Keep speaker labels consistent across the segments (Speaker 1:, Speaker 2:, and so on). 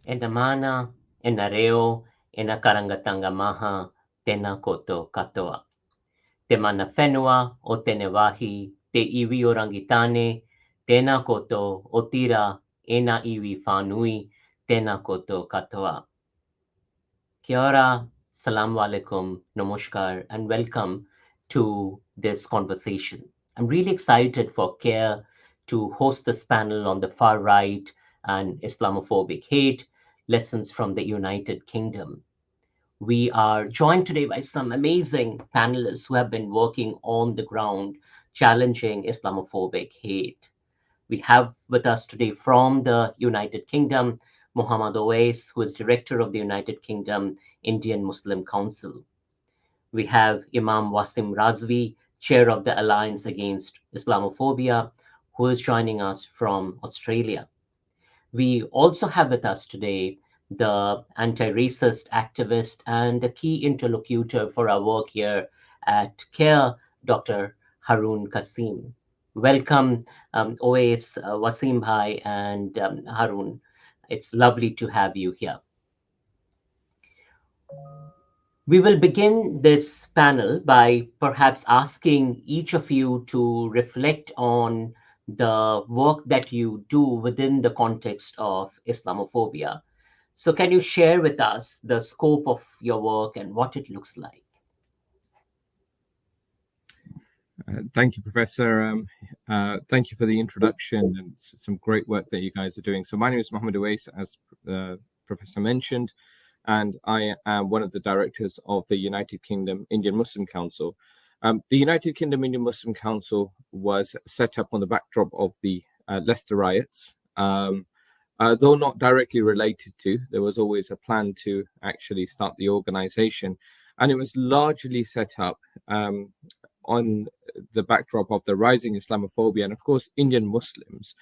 Speaker 1: Enamana, enareo, enakarangatangamaha, tena koto katoa. Te mana whenua o tene wahi, te iwi o rangitane, tēnā koto o tira ena iwi whānui, tēnā koto katoa. Kia ora, salamu alaikum, namaskar, and welcome to this conversation. I'm really excited for Care to host this panel on the far right and Islamophobic hate, lessons from the United Kingdom. We are joined today by some amazing panelists who have been working on the ground, challenging Islamophobic hate. We have with us today from the United Kingdom, Muhammad Owais, who is director of the United Kingdom Indian Muslim Council. We have Imam Wasim Razi, chair of the Alliance Against Islamophobia, who is joining us from Australia. We also have with us today the anti-racist activist and a key interlocutor for our work here at CARE, Dr. Harun Kasim. Welcome, Oais, Wasim Bhai, and Harun. It's lovely to have you here. We will begin this panel by perhaps asking each of you to reflect on the work that you do within the context of Islamophobia. So can you share with us the scope of your work and what it looks like?
Speaker 2: Thank you, Professor. Thank you for the introduction and some great work that you guys are doing. So my name is Muhammad Owais, as Professor mentioned, and I am one of the directors of the United Kingdom Indian Muslim Council. The United Kingdom Indian Muslim Council was set up on the backdrop of the Leicester riots. Though not directly related to, there was always a plan to actually start the organization. And it was largely set up on the backdrop of the rising Islamophobia. And of course, Indian Muslims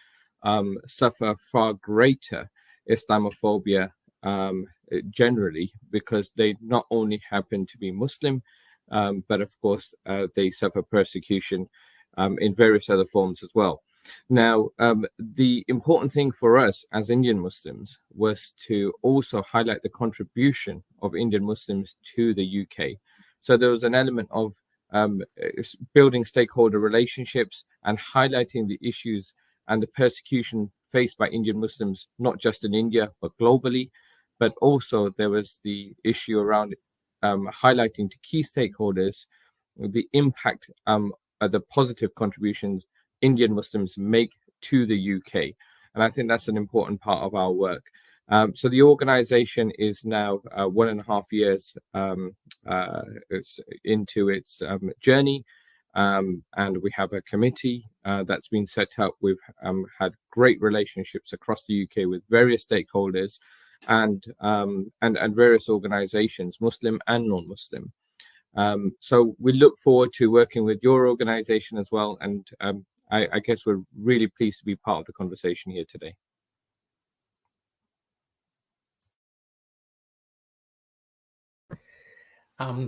Speaker 2: suffer far greater Islamophobia generally, because they not only happen to be Muslim, but of course, they suffer persecution in various other forms as well. Now, the important thing for us as Indian Muslims was to also highlight the contribution of Indian Muslims to the UK. So there was an element of building stakeholder relationships and highlighting the issues and the persecution faced by Indian Muslims, not just in India, but globally. But also there was the issue around highlighting to key stakeholders the impact, the positive contributions Indian Muslims make to the UK. And I think that's an important part of our work. So the organization is now 1.5 years into its journey. And we have a committee that's been set up. We've had great relationships across the UK with various stakeholders and various organizations, Muslim and non-Muslim. So we look forward to working with your organization as well. And I guess we're really pleased to be part of the conversation here today.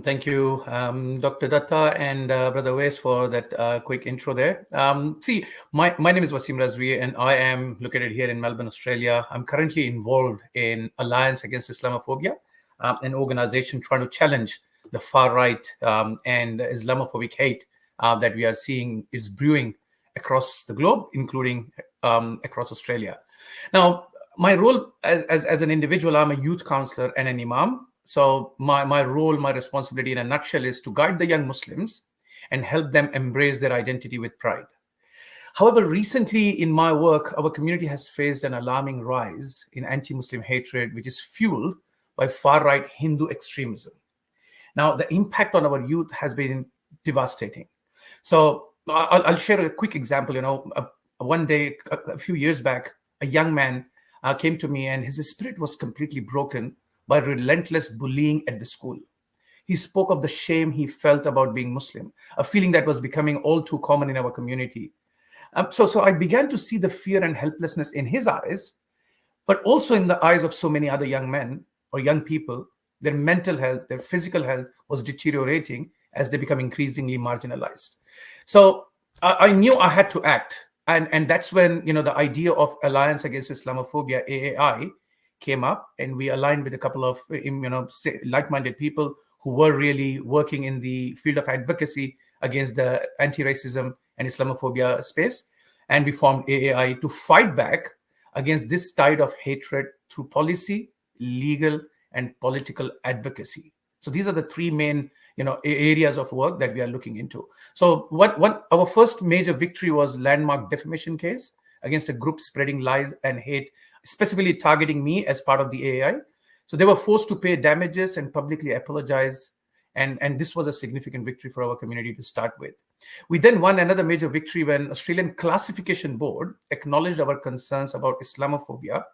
Speaker 3: Thank you, Dr. Datta and Brother Wes, for that quick intro there. My name is Wasim Razi, and I am located here in Melbourne, Australia. I'm currently involved in Alliance Against Islamophobia, an organization trying to challenge the far right and Islamophobic hate that we are seeing is brewing across the globe, including across Australia. Now, my role as an individual, I'm a youth counselor and an imam. So my role, my responsibility in a nutshell is to guide the young Muslims and help them embrace their identity with pride. However, recently in my work, our community has faced an alarming rise in anti-Muslim hatred, which is fueled by far-right Hindu extremism. Now, the impact on our youth has been devastating. So I'll share a quick example. One day, a few years back, a young man came to me and his spirit was completely broken by relentless bullying at the school. He spoke of the shame he felt about being Muslim, a feeling that was becoming all too common in our community. So I began to see the fear and helplessness in his eyes, but also in the eyes of so many other young men or young people. Their mental health, their physical health was deteriorating as they become increasingly marginalized. So I knew I had to act. And that's when, the idea of Alliance Against Islamophobia, AAI, came up, and we aligned with a couple of like-minded people who were really working in the field of advocacy against the anti-racism and Islamophobia space. And we formed AAI to fight back against this tide of hatred through policy, legal, and political advocacy. So these are the three main areas of work that we are looking into. So our first major victory was landmark defamation case against a group spreading lies and hate, specifically targeting me as part of the AAI. So they were forced to pay damages and publicly apologize. And this was a significant victory for our community to start with. We then won another major victory when Australian Classification Board acknowledged our concerns about Islamophobia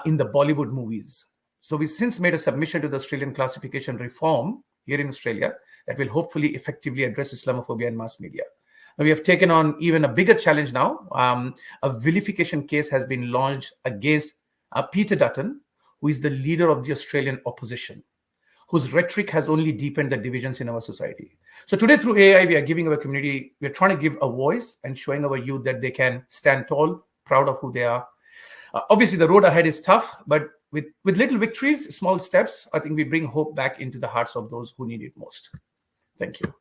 Speaker 3: in the Bollywood movies. So we since made a submission to the Australian classification reform here in Australia that will hopefully effectively address Islamophobia in mass media. Now, we have taken on even a bigger challenge now. A vilification case has been launched against Peter Dutton, who is the leader of the Australian opposition, whose rhetoric has only deepened the divisions in our society. So today through AI, we are giving our community, we're trying to give a voice and showing our youth that they can stand tall, proud of who they are. Obviously, the road ahead is tough, but with little victories, small steps, I think we bring hope back into the hearts of those who need it most. Thank you.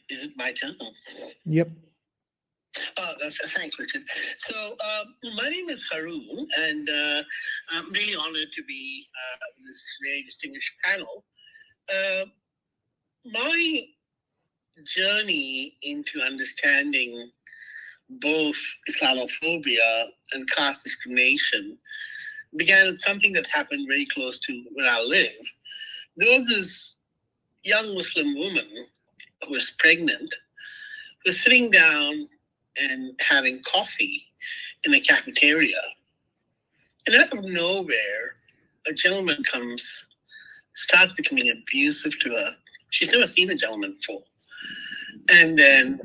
Speaker 4: Is it my turn?
Speaker 5: Yep.
Speaker 4: Thanks, Richard. So my name is Haru, and I'm really honored to be in this very distinguished panel. My journey into understanding both Islamophobia and caste discrimination began with something that happened very close to where I live. There was this young Muslim woman who was pregnant, who was sitting down and having coffee in a cafeteria. And out of nowhere, a gentleman comes, starts becoming abusive to her. She's never seen a gentleman before. And then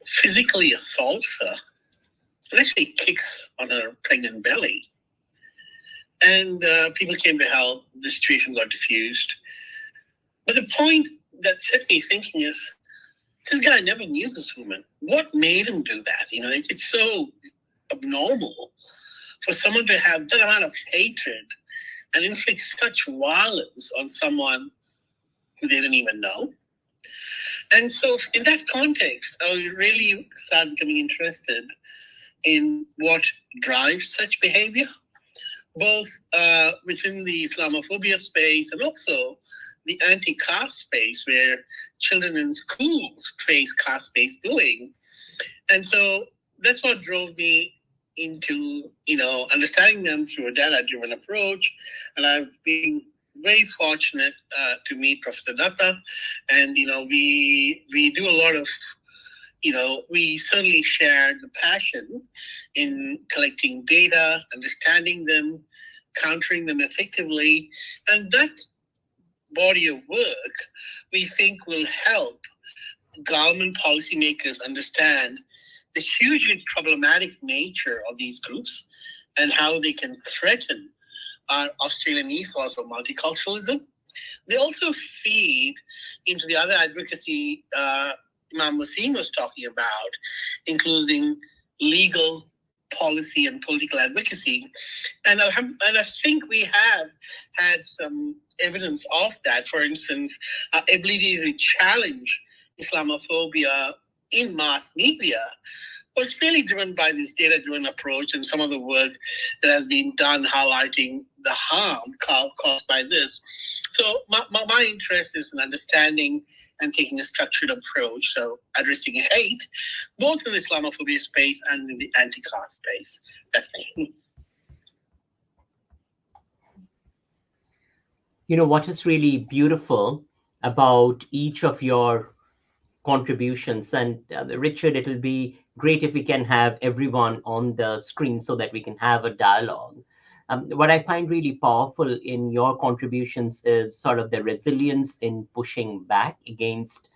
Speaker 4: physically assaults her and actually kicks on her pregnant belly. And people came to help. The situation got diffused. But the point that set me thinking is, this guy never knew this woman. What made him do that? It's so abnormal for someone to have that amount of hatred and inflict such violence on someone who they didn't even know. And so in that context, I really started becoming interested in what drives such behavior, both within the Islamophobia space and also the anti-caste space, where children in schools face caste-based bullying. And so that's what drove me into, understanding them through a data-driven approach. And I've been very fortunate to meet Professor Datta. And, we do a lot of, we certainly share the passion in collecting data, understanding them, countering them effectively. And that body of work, we think, will help government policymakers understand the hugely problematic nature of these groups and how they can threaten our Australian ethos of multiculturalism. They also feed into the other advocacy Imam Wasim was talking about, including legal policy and political advocacy. And I think we have had some evidence of that. For instance, our ability to challenge Islamophobia in mass media was really driven by this data-driven approach and some of the work that has been done highlighting the harm caused by this. So my interest is in understanding and taking a structured approach, so addressing hate, both in the Islamophobia space and in the anti-caste space. That's me.
Speaker 1: What is really beautiful about each of your contributions, and Richard, it'll be great if we can have everyone on the screen so that we can have a dialogue. What I find really powerful in your contributions is sort of the resilience in pushing back against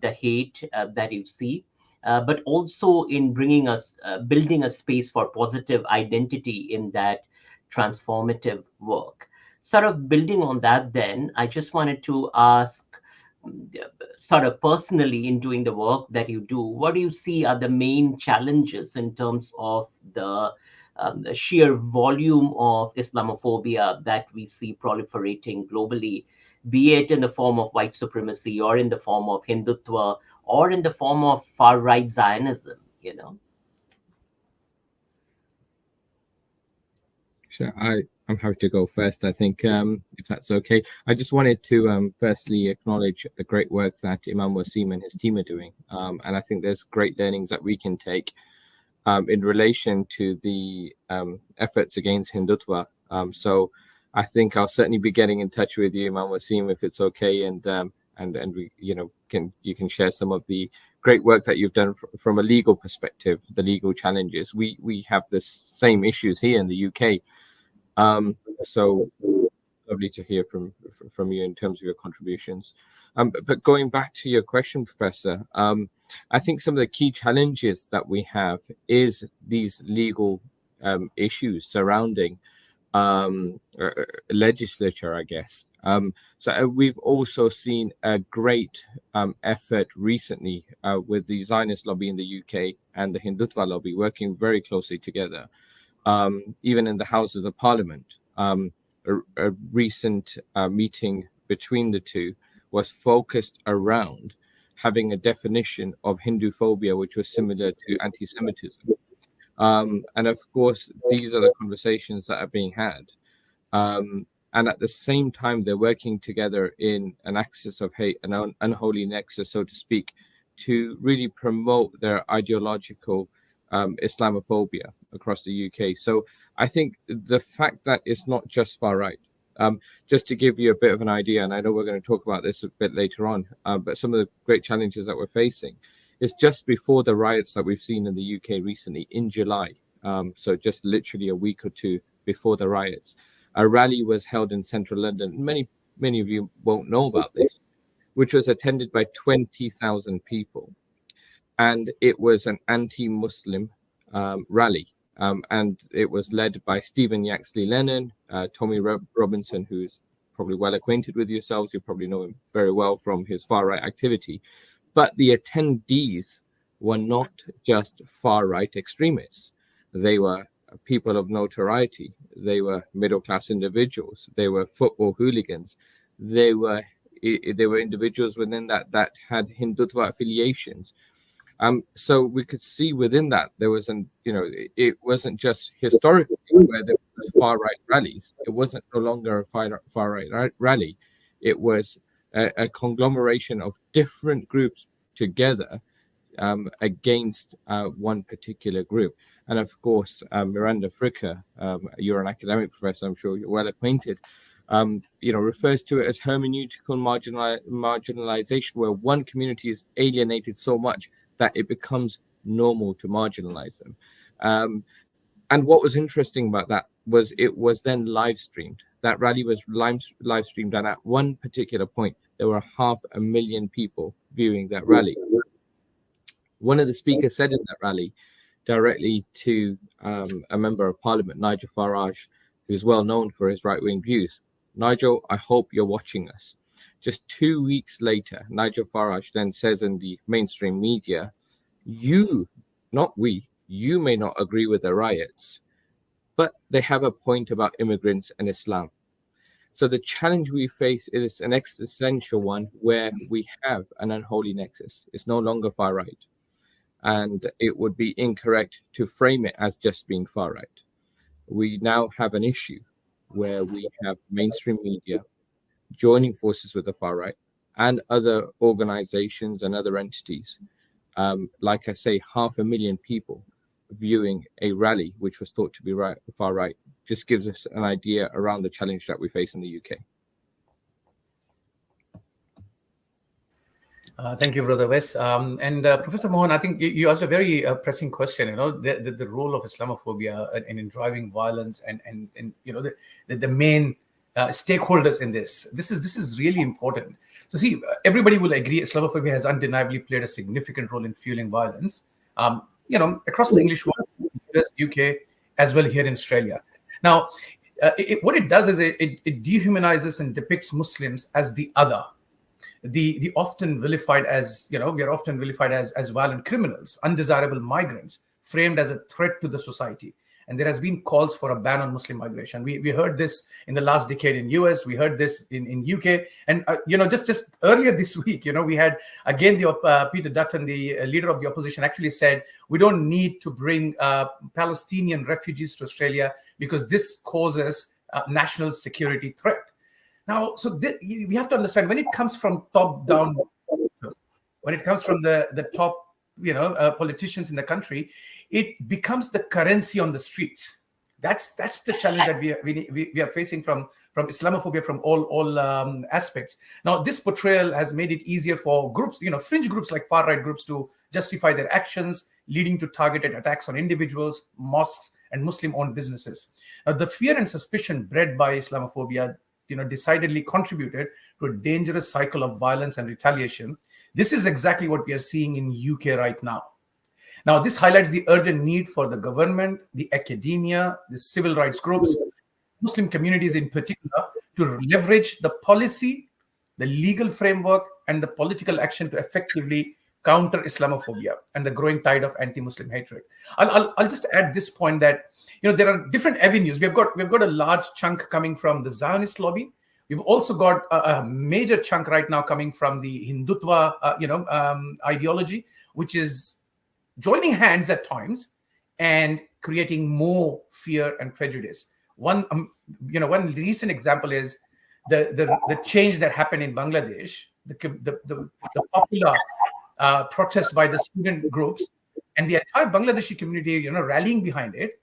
Speaker 1: the hate that you see, but also in bringing us, building a space for positive identity in that transformative work. Sort of building on that, then, I just wanted to ask sort of personally in doing the work that you do, what do you see are the main challenges in terms of the sheer volume of Islamophobia that we see proliferating globally, be it in the form of white supremacy or in the form of Hindutva or in the form of far-right Zionism, you know?
Speaker 2: Sure, I'm happy to go first, I think, if that's okay. I just wanted to firstly acknowledge the great work that Imam Wasim and his team are doing. And I think there's great learnings that we can take in relation to the efforts against Hindutva. So I think I'll certainly be getting in touch with you, Imam Wasim, if it's okay, and we, you can share some of the great work that you've done from a legal perspective, the legal challenges. We have the same issues here in the UK. So lovely to hear from you in terms of your contributions. But going back to your question, Professor, I think some of the key challenges that we have is these legal issues surrounding legislature, I guess. So we've also seen a great effort recently with the Zionist lobby in the UK and the Hindutva lobby working very closely together. Even in the Houses of Parliament, a recent meeting between the two was focused around having a definition of Hinduphobia, which was similar to anti-Semitism. And of course, these are the conversations that are being had. And at the same time, they're working together in an axis of hate, an unholy nexus, so to speak, to really promote their ideological Islamophobia across the UK. So I think the fact that it's not just far right, just to give you a bit of an idea, and I know we're going to talk about this a bit later on, but some of the great challenges that we're facing is just before the riots that we've seen in the UK recently in July. So just literally a week or two before the riots, a rally was held in central London. Many of you won't know about this, which was attended by 20,000 people. And it was an anti-Muslim rally. And it was led by Stephen Yaxley Lennon, Tommy Robinson, who's probably well acquainted with yourselves. You probably know him very well from his far-right activity. But the attendees were not just far-right extremists. They were people of notoriety. They were middle-class individuals. They were football hooligans. They were individuals within that had Hindutva affiliations. So we could see within that there was it wasn't just historically where there was far-right rallies. It wasn't no longer a far-right rally. It was a conglomeration of different groups together against one particular group. And of course, Miranda Fricker, you're an academic professor, I'm sure you're well acquainted, refers to it as hermeneutical marginalization, where one community is alienated so much that it becomes normal to marginalize them. And what was interesting about that was it was then live streamed. That rally was live streamed, and at one particular point, there were 500,000 people viewing that rally. One of the speakers said in that rally directly to a member of parliament, Nigel Farage, who's well known for his right-wing views, "Nigel, I hope you're watching us." Just 2 weeks later, Nigel Farage then says in the mainstream media, "You, not we, you may not agree with the riots, but they have a point about immigrants and Islam." So the challenge we face is an existential one where we have an unholy nexus. It's no longer far right. And it would be incorrect to frame it as just being far right. We now have an issue where we have mainstream media joining forces with the far right and other organizations and other entities. Like I say, 500,000 people viewing a rally which was thought to be far right just gives us an idea around the challenge that we face in the UK.
Speaker 3: Thank you, Brother Wes. And Professor Mohan, I think you asked a very pressing question. The role of Islamophobia in driving violence, and the main stakeholders in this. This is really important. So, see, everybody will agree Islamophobia has undeniably played a significant role in fueling violence. Across the English world, US, UK, as well here in Australia. Now, what it does is it dehumanizes and depicts Muslims as the other. the often vilified as, we are often vilified as violent criminals, undesirable migrants, framed as a threat to the society. And there has been calls for a ban on Muslim migration. We heard this in the last decade in US. We heard this in UK. And, just earlier this week, we had, again, Peter Dutton, the leader of the opposition, actually said, we don't need to bring Palestinian refugees to Australia because this causes a national security threat. Now, so we have to understand, when it comes from top down, when it comes from the top, politicians in the country, it becomes the currency on the streets. That's the challenge that we are facing from Islamophobia from all aspects. Now, this portrayal has made it easier for groups, fringe groups like far right groups, to justify their actions, leading to targeted attacks on individuals, mosques, and Muslim-owned businesses. Now, the fear and suspicion bred by Islamophobia, decidedly contributed to a dangerous cycle of violence and retaliation. This is exactly what we are seeing in UK right now. Now, this highlights the urgent need for the government, the academia, the civil rights groups, Muslim communities in particular, to leverage the policy, the legal framework, and the political action to effectively counter Islamophobia and the growing tide of anti-Muslim hatred. I'll just add this point that there are different avenues. We've got a large chunk coming from the Zionist lobby. We've also got a major chunk right now coming from the Hindutva, ideology, which is joining hands at times and creating more fear and prejudice. One recent example is the change that happened in Bangladesh, the popular protest by the student groups and the entire Bangladeshi community, rallying behind it.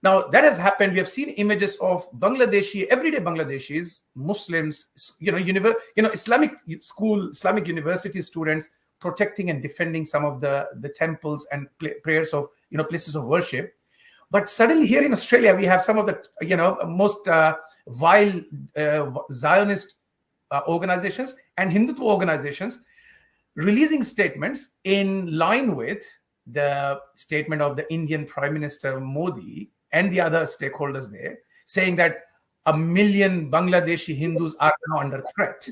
Speaker 3: Now, that has happened. We have seen images of everyday Bangladeshis, Muslims, Islamic university students protecting and defending some of the temples and prayers of, places of worship. But suddenly here in Australia, we have some of the, most vile Zionist organizations and Hindutva organizations releasing statements in line with the statement of the Indian Prime Minister Modi and the other stakeholders there, saying that 1 million Bangladeshi Hindus are now under threat,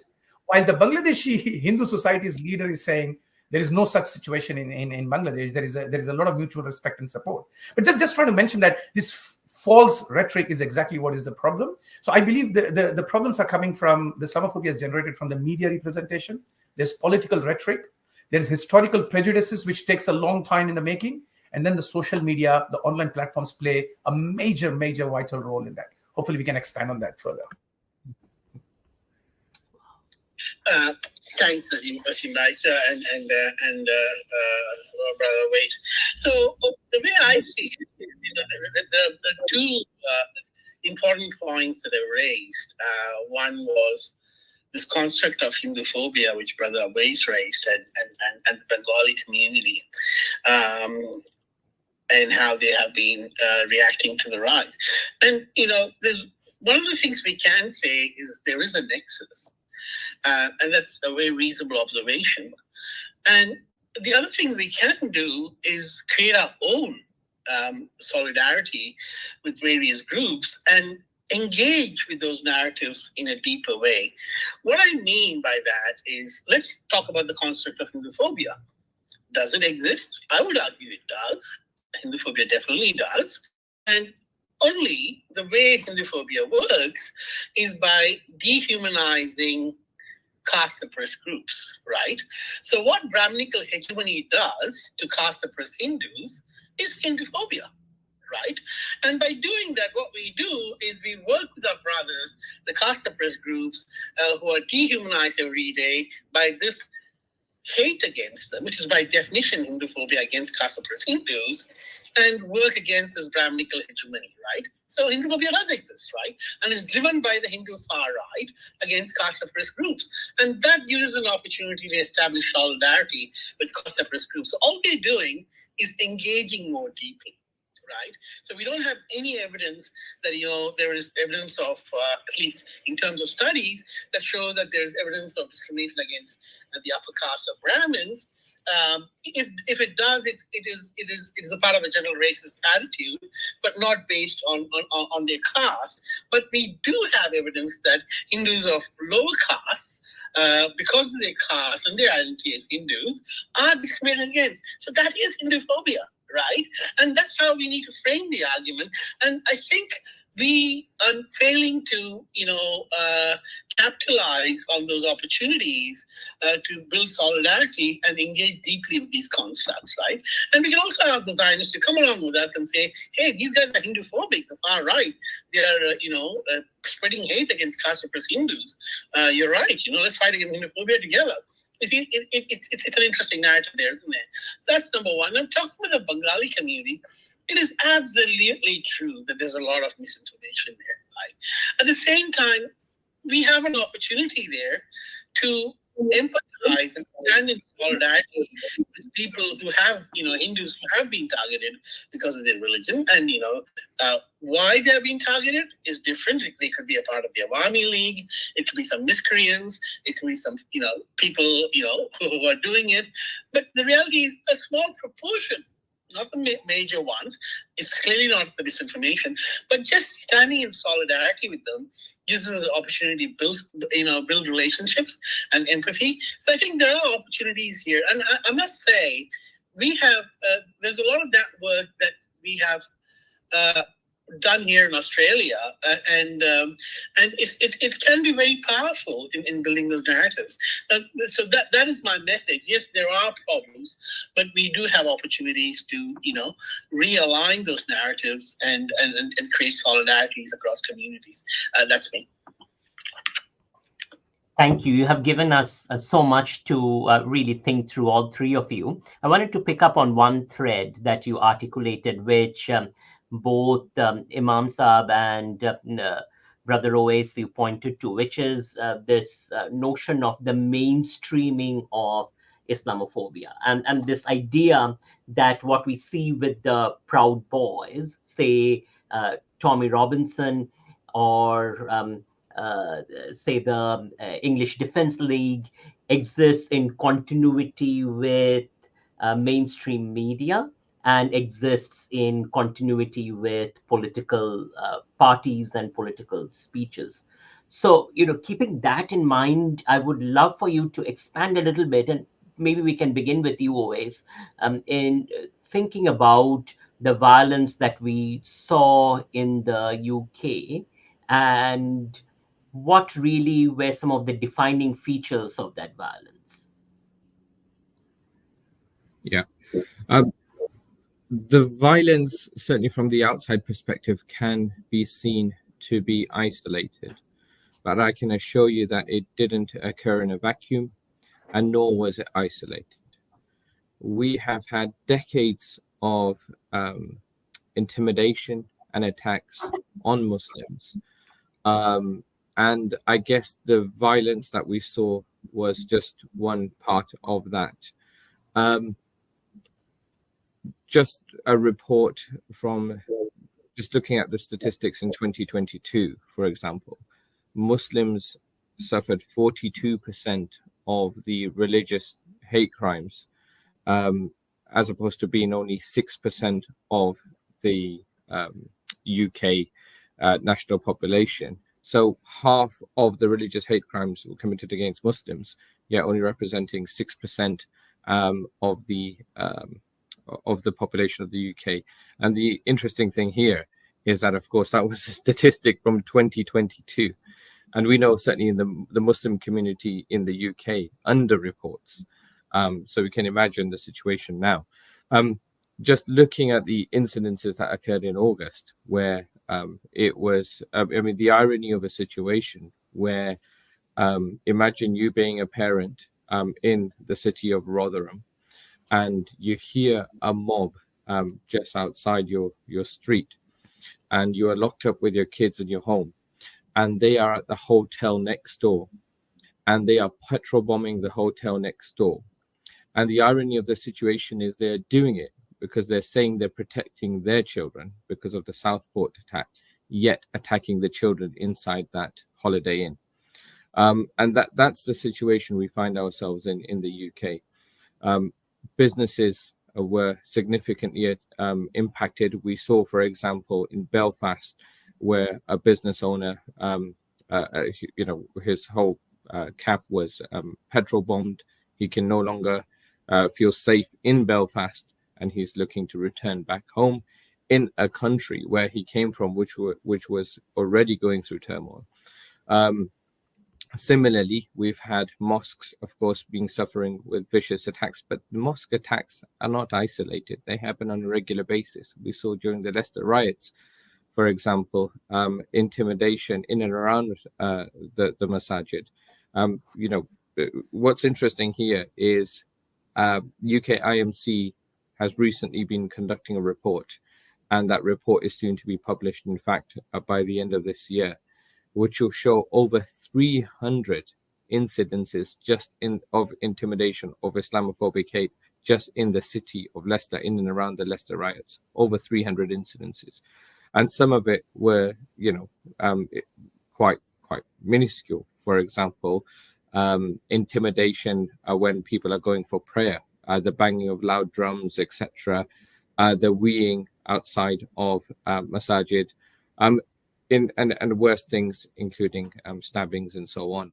Speaker 3: while the Bangladeshi Hindu Society's leader is saying there is no such situation in Bangladesh. There is a lot of mutual respect and support. But just trying to mention that this false rhetoric is exactly what is the problem. So I believe the problems are coming from the Islamophobia is generated from the media representation. There's political rhetoric. There's historical prejudices, which takes a long time in the making. And then the social media, the online platforms play a major, major vital role in that. Hopefully we can expand on that further.
Speaker 4: Thanks, Wasim Razi and Brother Wace. So the way I see it is, the two important points that I raised. One was this construct of Hinduphobia, which Brother Wace raised, and the Bengali community, and how they have been reacting to the rise. And, there's one of the things we can say is there is a nexus. And that's a very reasonable observation. And the other thing we can do is create our own solidarity with various groups and engage with those narratives in a deeper way. What I mean by that is, let's talk about the construct of Hinduphobia. Does it exist? I would argue it does. Hinduphobia definitely does. And only the way Hinduphobia works is by dehumanizing caste-oppressed groups, right? So what Brahminical hegemony does to caste-oppressed Hindus is Hinduphobia, right? And by doing that, what we do is we work with our brothers, the caste-oppressed groups, who are dehumanized every day by this hate against them, which is by definition Hinduphobia against caste-oppressed Hindus, and work against this Brahminical hegemony, right? So Hinduphobia does exist, right? And it's driven by the Hindu far right against caste-oppressed groups. And that gives us an opportunity to establish solidarity with caste-oppressed groups. So all we're doing is engaging more deeply, right? So we don't have any evidence that, there is evidence of, at least in terms of studies, that show that there's evidence of discrimination against the upper caste of Brahmins. If it does, it is a part of a general racist attitude, but not based on their caste. But we do have evidence that Hindus of lower castes because of their caste and their identity as Hindus, are discriminated against. So that is Hinduphobia, right? And that's how we need to frame the argument. And I think we are failing to, capitalize on those opportunities to build solidarity and engage deeply with these constructs, right? And we can also ask the Zionists to come along with us and say, hey, these guys are Hinduphobic, the far right. They are, spreading hate against caste oppressed Hindus. You're right. Let's fight against Hinduphobia together. You see, it's an interesting narrative there, isn't it? So that's number one. I'm talking with the Bengali community. It is absolutely true that there's a lot of misinformation there. Right? At the same time, we have an opportunity there to empathize and stand in solidarity with people who have, Hindus who have been targeted because of their religion. And, why they're being targeted is different. They could be a part of the Awami League. It could be some miscreants. It could be some, people, who are doing it. But the reality is a small proportion, not the major ones. It's clearly not the disinformation, but just standing in solidarity with them gives them the opportunity to build relationships and empathy. So I think there are opportunities here. And I must say, we have, there's a lot of that work that we have done here in Australia, and it can be very powerful in building those narratives. So that is my message. Yes, there are problems, but we do have opportunities to realign those narratives and create solidarities across communities. That's me.
Speaker 1: Thank you. You have given us so much to really think through, all three of you. I wanted to pick up on one thread that you articulated, which both Imam Saab and Brother Owais you pointed to, which is this notion of the mainstreaming of Islamophobia, and this idea that what we see with the Proud Boys, say Tommy Robinson, or say the English Defense League, exists in continuity with mainstream media and exists in continuity with political parties and political speeches. So, keeping that in mind, I would love for you to expand a little bit, and maybe we can begin with you, Owais, in thinking about the violence that we saw in the UK and what really were some of the defining features of that violence.
Speaker 2: Yeah. The violence, certainly from the outside perspective, can be seen to be isolated. But I can assure you that it didn't occur in a vacuum, and nor was it isolated. We have had decades of intimidation and attacks on Muslims. And I guess the violence that we saw was just one part of that. Just a report from just looking at the statistics in 2022, for example, Muslims suffered 42% of the religious hate crimes, as opposed to being only 6% of the UK national population. So half of the religious hate crimes were committed against Muslims, yet only representing 6% of the population of the UK. And the interesting thing here is that, of course, that was a statistic from 2022. And we know certainly in the Muslim community in the UK underreports. So we can imagine the situation now. Just looking at the incidences that occurred in August, where it was, the irony of a situation where imagine you being a parent in the city of Rotherham, and you hear a mob just outside your street, and you are locked up with your kids in your home, and they are at the hotel next door, and they are petrol bombing the hotel next door. And the irony of the situation is they're doing it because they're saying they're protecting their children because of the Southport attack, yet attacking the children inside that Holiday Inn. And that's the situation we find ourselves in the UK. Businesses were significantly impacted. We saw, for example, in Belfast, where a business owner, his whole Cav was petrol bombed. He can no longer feel safe in Belfast, and he's looking to return back home in a country where he came from, which was already going through turmoil. Similarly, we've had mosques, of course, suffering with vicious attacks, but the mosque attacks are not isolated. They happen on a regular basis. We saw during the Leicester riots, for example, intimidation in and around the masajid. What's interesting here is UK IMC has recently been conducting a report, and that report is soon to be published, in fact, by the end of this year, which will show over 300 incidences of intimidation, of Islamophobic hate, just in the city of Leicester, in and around the Leicester riots. Over 300 incidences, and some of it were, quite minuscule. For example, intimidation when people are going for prayer, the banging of loud drums, etc., the weeing outside of masajid. And worse things, including stabbings and so on,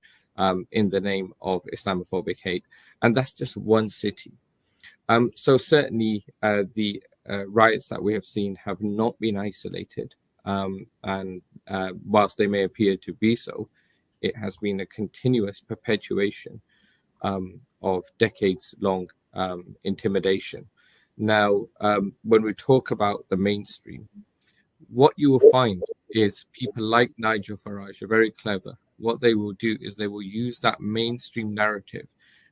Speaker 2: in the name of Islamophobic hate. And that's just one city. So certainly the riots that we have seen have not been isolated. And whilst they may appear to be so, it has been a continuous perpetuation of decades-long intimidation. Now, when we talk about the mainstream, what you will find is people like Nigel Farage are very clever. What they will do is they will use that mainstream narrative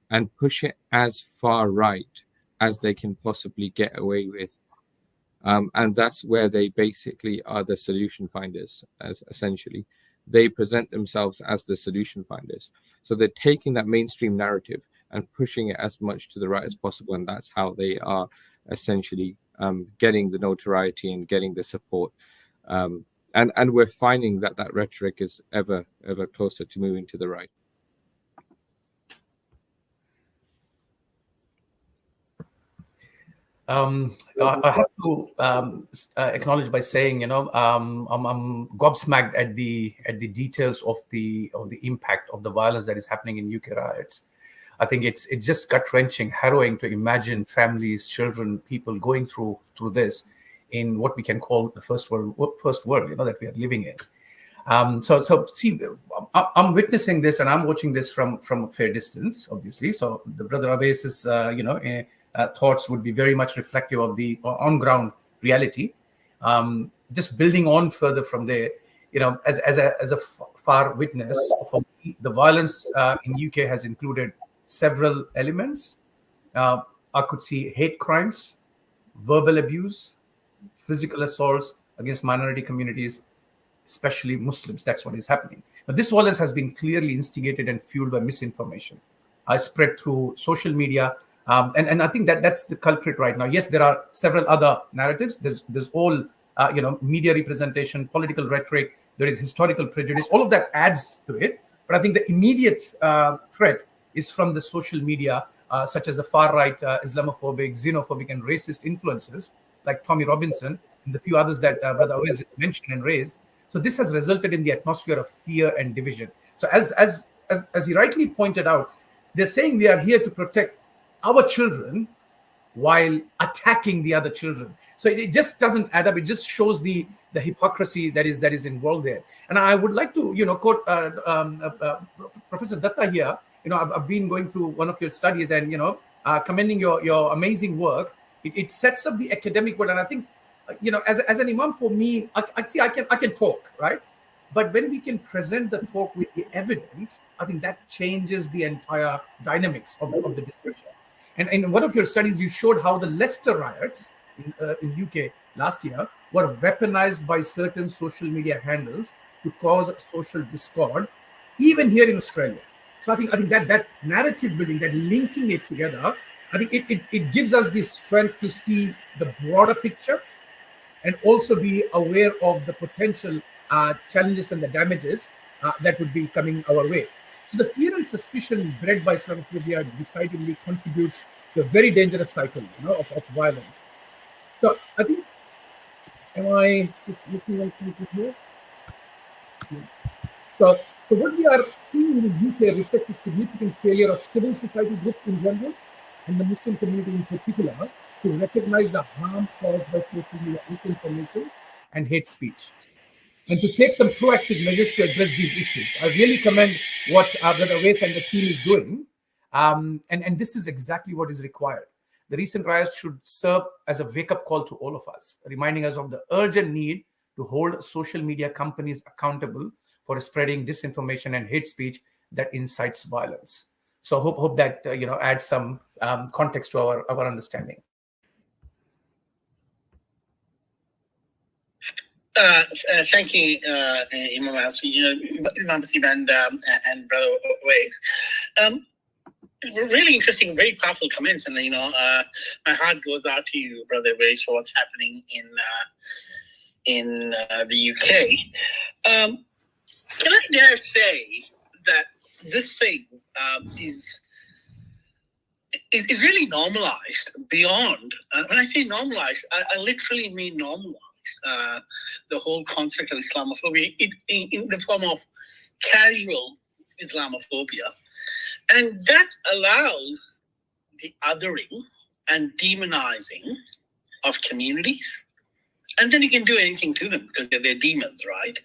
Speaker 2: and push it as far right as they can possibly get away with. And that's where they basically are the solution finders, as essentially. They present themselves as the solution finders. So they're taking that mainstream narrative and pushing it as much to the right as possible. And that's how they are essentially getting the notoriety and getting the support. And we're finding that rhetoric is ever closer to moving to the right.
Speaker 3: I have to acknowledge by saying, I'm gobsmacked at the details of the impact of the violence that is happening in UK riots. I think it's just gut-wrenching, harrowing to imagine families, children, people going through this in what we can call the first world, that we are living in. So see, I'm witnessing this and I'm watching this from a fair distance, obviously. So the Brother Awais' thoughts would be very much reflective of the on-ground reality. Just building on further from there, as a far witness, for me, the violence in UK has included several elements. I could see hate crimes, verbal abuse, physical assaults against minority communities, especially Muslims. That's what is happening. But this violence has been clearly instigated and fueled by misinformation. I spread through social media, and I think that's the culprit right now. Yes, there are several other narratives. There's all media representation, political rhetoric. There is historical prejudice. All of that adds to it. But I think the immediate threat is from the social media, such as the far right, Islamophobic, xenophobic, and racist influences like Tommy Robinson and the few others that Brother Awais mentioned and raised. So this has resulted in the atmosphere of fear and division. So as he rightly pointed out, they're saying we are here to protect our children while attacking the other children. So it just doesn't add up. It just shows the hypocrisy that is involved there. And I would like to quote Professor Datta here. I've been going through one of your studies and commending your amazing work. It sets up the academic world, and I think as an imam, for me, I can talk, right? But when we can present the talk with the evidence, I think that changes the entire dynamics of the discussion. And in one of your studies, you showed how the Leicester riots in UK last year were weaponized by certain social media handles to cause social discord, even here in Australia. So I think that narrative building, that linking it together, I think it gives us the strength to see the broader picture and also be aware of the potential challenges and the damages that would be coming our way. So the fear and suspicion bred by Islamophobia decidedly contributes to a very dangerous cycle of violence. So I think, am I just missing on something here?
Speaker 5: So what we are seeing in the UK reflects a significant failure of civil society groups in general, and the Muslim community in particular, to recognize the harm caused by social media misinformation and hate speech, and to take some proactive measures to address these issues. I really commend what Brother Wais and the team is doing, and this is exactly what is required. The recent riots should serve as a wake-up call to all of us, reminding us of the urgent need to hold social media companies accountable for spreading disinformation and hate speech that incites violence. So hope that adds some context to our understanding.
Speaker 4: Thank you, Imam Wasim and Brother Wais. Really interesting, very powerful comments, and my heart goes out to you, Brother Wais, for what's happening in the UK. Can I dare say that this thing is really normalized beyond? When I say normalized, I literally mean normalized. The whole concept of Islamophobia in the form of casual Islamophobia. And that allows the othering and demonizing of communities. And then you can do anything to them because they're demons, right?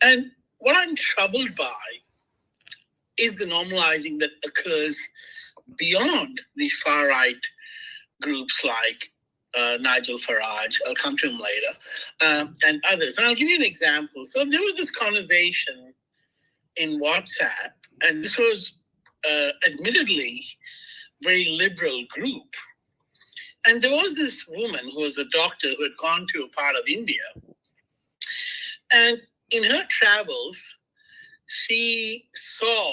Speaker 4: And what I'm troubled by is the normalizing that occurs beyond these far-right groups like Nigel Farage, I'll come to him later, and others. And I'll give you an example. So there was this conversation in WhatsApp, and this was admittedly very liberal group. And there was this woman who was a doctor who had gone to a part of India. And in her travels, she saw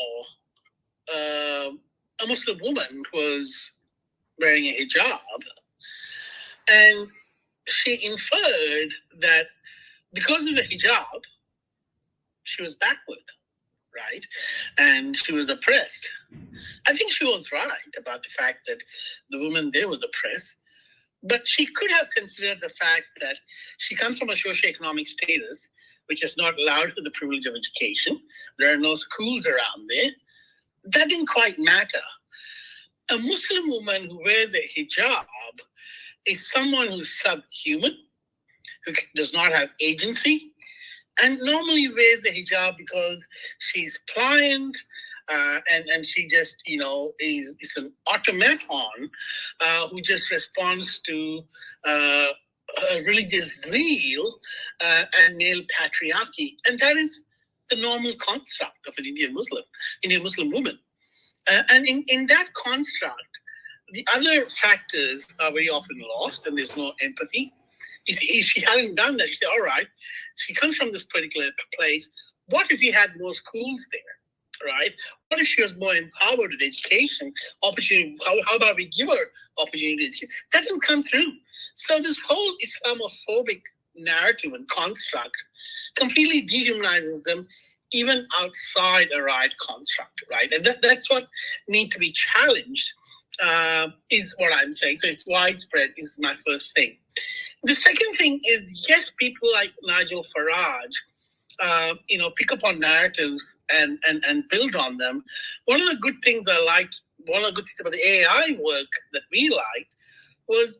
Speaker 4: a Muslim woman who was wearing a hijab. And she inferred that because of the hijab, she was backward, right? And she was oppressed. I think she was right about the fact that the woman there was oppressed. But she could have considered the fact that she comes from a socioeconomic status which is not allowed for the privilege of education. There are no schools around there. That didn't quite matter. A Muslim woman who wears a hijab is someone who's subhuman, who does not have agency, and normally wears the hijab because she's pliant, and she just, is an automaton who just responds to religious zeal and male patriarchy. And that is the normal construct of an Indian Muslim woman. And in that construct, the other factors are very often lost, and there's no empathy. You see, if she hadn't done that, you say, all right, she comes from this particular place. What if we had more schools there, right? What if she was more empowered with education, opportunity? How about we give her opportunities? That didn't come through. So this whole Islamophobic narrative and construct completely dehumanizes them, even outside a right construct, right? And that's what needs to be challenged, is what I'm saying. So it's widespread is my first thing. The second thing is, yes, people like Nigel Farage, pick up on narratives and build on them. One of the good things about the AI work that we liked was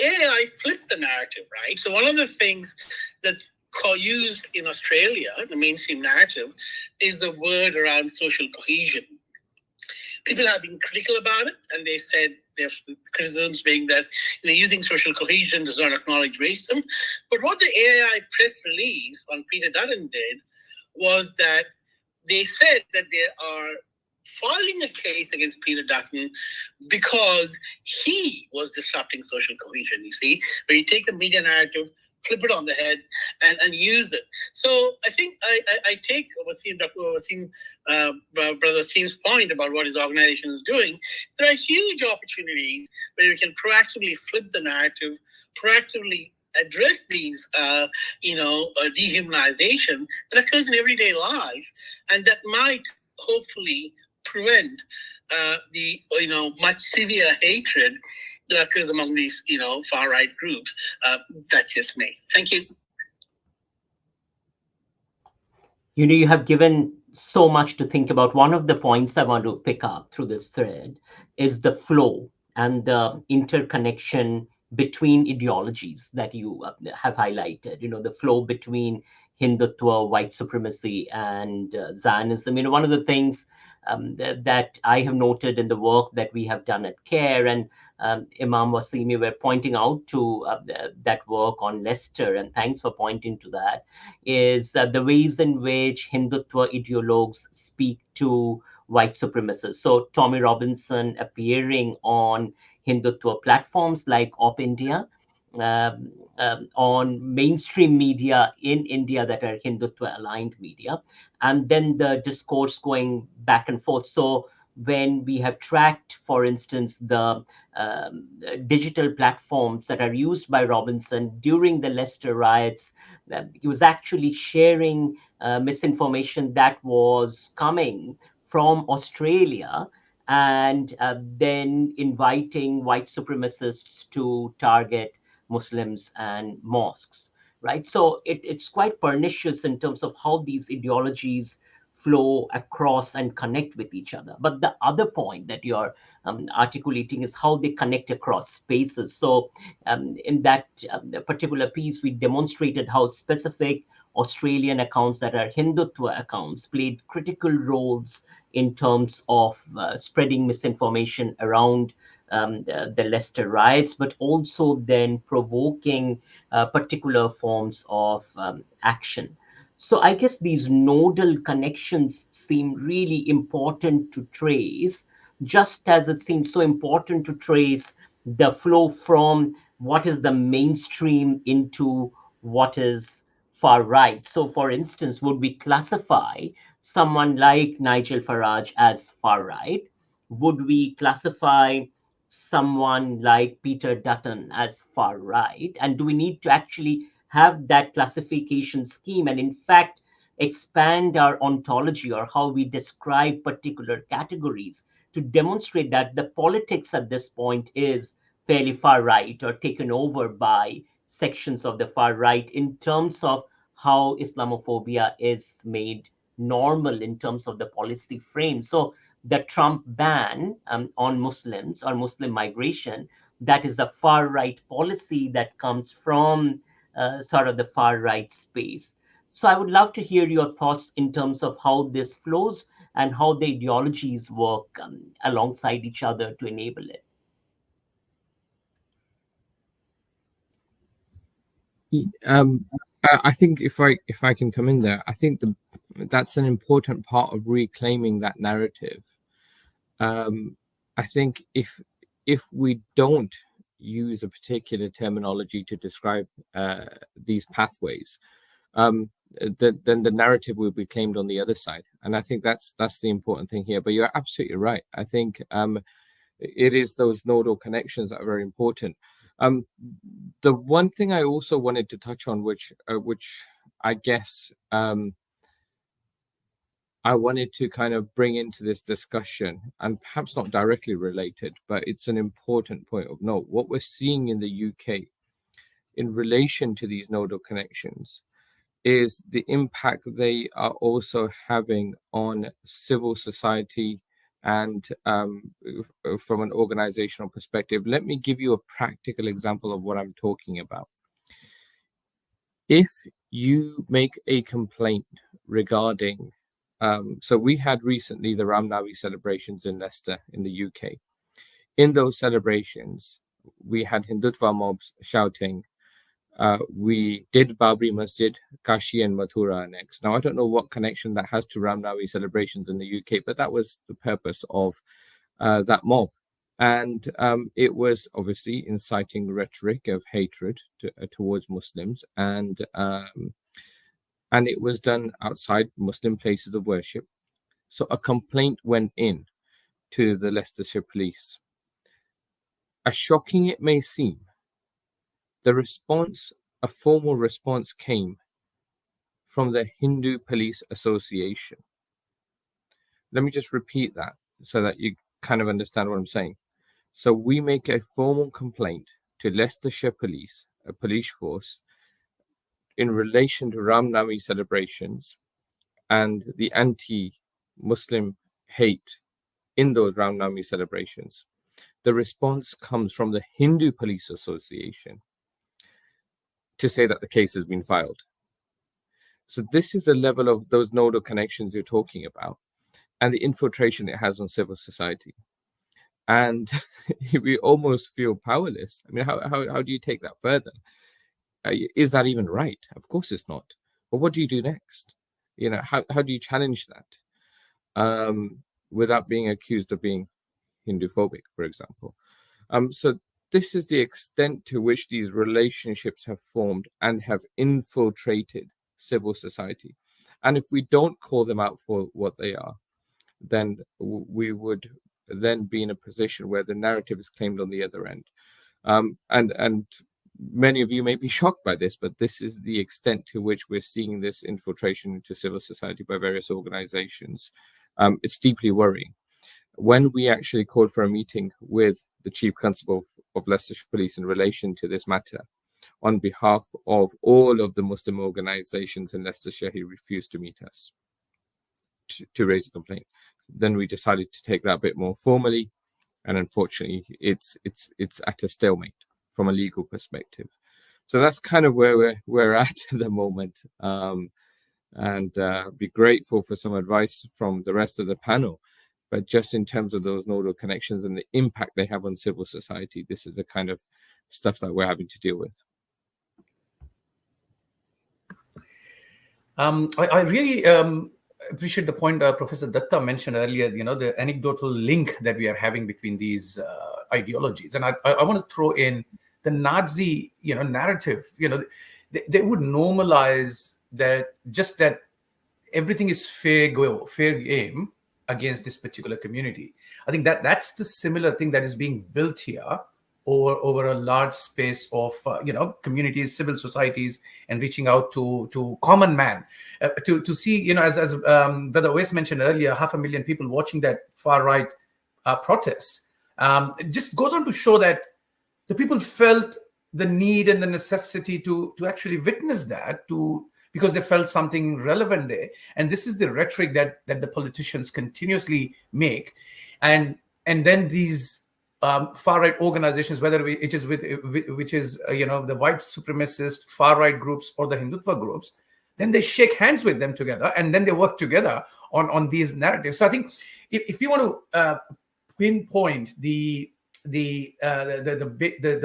Speaker 4: AI flips the narrative, right? So one of the things that's used in Australia, the mainstream narrative, is the word around social cohesion. People have been critical about it, and they said their criticisms being that using social cohesion does not acknowledge racism. But what the AI press release on Peter Dutton did was that they said that they are filing a case against Peter Dutton because he was disrupting social cohesion, you see, where you take the media narrative, flip it on the head, and use it. So I think I take Brother Wasim's point about what his organization is doing. There are huge opportunities where you can proactively flip the narrative, proactively address these, dehumanization that occurs in everyday life, and that might hopefully prevent the much severe hatred that occurs among these far right groups. That's just me. Thank you.
Speaker 1: You have given so much to think about. One of the points I want to pick up through this thread is the flow and the interconnection between ideologies that you have highlighted. The flow between Hindutva, white supremacy, and Zionism. One of the things that I have noted in the work that we have done at CARE, and Imam Wasim, you were pointing out to that work on Leicester, and thanks for pointing to that, is the ways in which Hindutva ideologues speak to white supremacists. So Tommy Robinson appearing on Hindutva platforms like Op India, on mainstream media in India that are Hindutva aligned media, and then the discourse going back and forth. So when we have tracked, for instance, the digital platforms that are used by Robinson during the Leicester riots, he was actually sharing misinformation that was coming from Australia, and then inviting white supremacists to target Muslims and mosques, right? So it's quite pernicious in terms of how these ideologies flow across and connect with each other. But the other point that you're articulating is how they connect across spaces. So in that particular piece, we demonstrated how specific Australian accounts that are Hindutva accounts played critical roles in terms of spreading misinformation around the Leicester riots, but also then provoking particular forms of action. So I guess these nodal connections seem really important to trace, just as it seems so important to trace the flow from what is the mainstream into what is far right. So, for instance, would we classify someone like Nigel Farage as far right? Would we classify someone like Peter Dutton as far right? And do we need to actually have that classification scheme and, in fact, expand our ontology or how we describe particular categories to demonstrate that the politics at this point is fairly far right or taken over by sections of the far right in terms of how Islamophobia is made normal in terms of the policy frame. So the Trump ban on Muslims or Muslim migration, that is a far right policy that comes from sort of the far right space. So I would love to hear your thoughts in terms of how this flows and how the ideologies work alongside each other to enable it.
Speaker 2: I think if I can come in there, I think that's an important part of reclaiming that narrative. I think if we don't use a particular terminology to describe these pathways, then the narrative will be claimed on the other side, and I think that's the important thing here. But you're absolutely right. I think it is those nodal connections that are very important. The one thing I also wanted to touch on, which I guess I wanted to kind of bring into this discussion, and perhaps not directly related, but it's an important point of note. What we're seeing in the UK in relation to these nodal connections is the impact they are also having on civil society and from an organizational perspective. Let me give you a practical example of what I'm talking about. If you make a complaint regarding, so we had recently the Ram Navami celebrations in Leicester in the UK. In those celebrations, we had Hindutva mobs shouting, we did Babri Masjid, Kashi and Mathura next. Now, I don't know what connection that has to Ram Navami celebrations in the UK, but that was the purpose of that mob. And it was obviously inciting rhetoric of hatred towards Muslims. And it was done outside Muslim places of worship. So a complaint went in to the Leicestershire police. As shocking it may seem, the response, a formal response, came from the Hindu Police Association. Let me just repeat that so that you kind of understand what I'm saying. So we make a formal complaint to Leicestershire Police, a police force, in relation to Ram Navami celebrations, and the anti-Muslim hate in those Ram Navami celebrations, the response comes from the Hindu Police Association to say that the case has been filed. So this is a level of those nodal connections you're talking about and the infiltration it has on civil society. And we almost feel powerless. I mean, how do you take that further? Is that even right? Of course it's not. But what do you do next? How do you challenge that without being accused of being Hinduphobia, for example? So this is the extent to which these relationships have formed and have infiltrated civil society. And if we don't call them out for what they are, then we would then be in a position where the narrative is claimed on the other end. And many of you may be shocked by this, but this is the extent to which we're seeing this infiltration into civil society by various organizations. It's deeply worrying. When we actually called for a meeting with the Chief Constable of Leicestershire Police in relation to this matter, on behalf of all of the Muslim organizations in Leicestershire, he refused to meet us to raise a complaint. Then we decided to take that a bit more formally, and unfortunately, it's at a stalemate from a legal perspective. So that's kind of where we're at the moment, and be grateful for some advice from the rest of the panel. But just in terms of those nodal connections and the impact they have on civil society, this is the kind of stuff that we're having to deal with.
Speaker 3: I really appreciate the point Professor Datta mentioned earlier, the anecdotal link that we are having between these ideologies. And I want to throw in the Nazi, narrative. They would normalize that everything is fair game against this particular community. I think that's the similar thing that is being built here over a large space of communities, civil societies, and reaching out to common man to see, as Brother Owais mentioned earlier, 500,000 people watching that far right protest. It just goes on to show that the people felt the need and the necessity to actually witness that, because they felt something relevant there. And this is the rhetoric that the politicians continuously make. And then these far-right organizations, whether which is the white supremacist far-right groups or the Hindutva groups, then they shake hands with them together, and then they work together on these narratives. So I think if you want to pinpoint the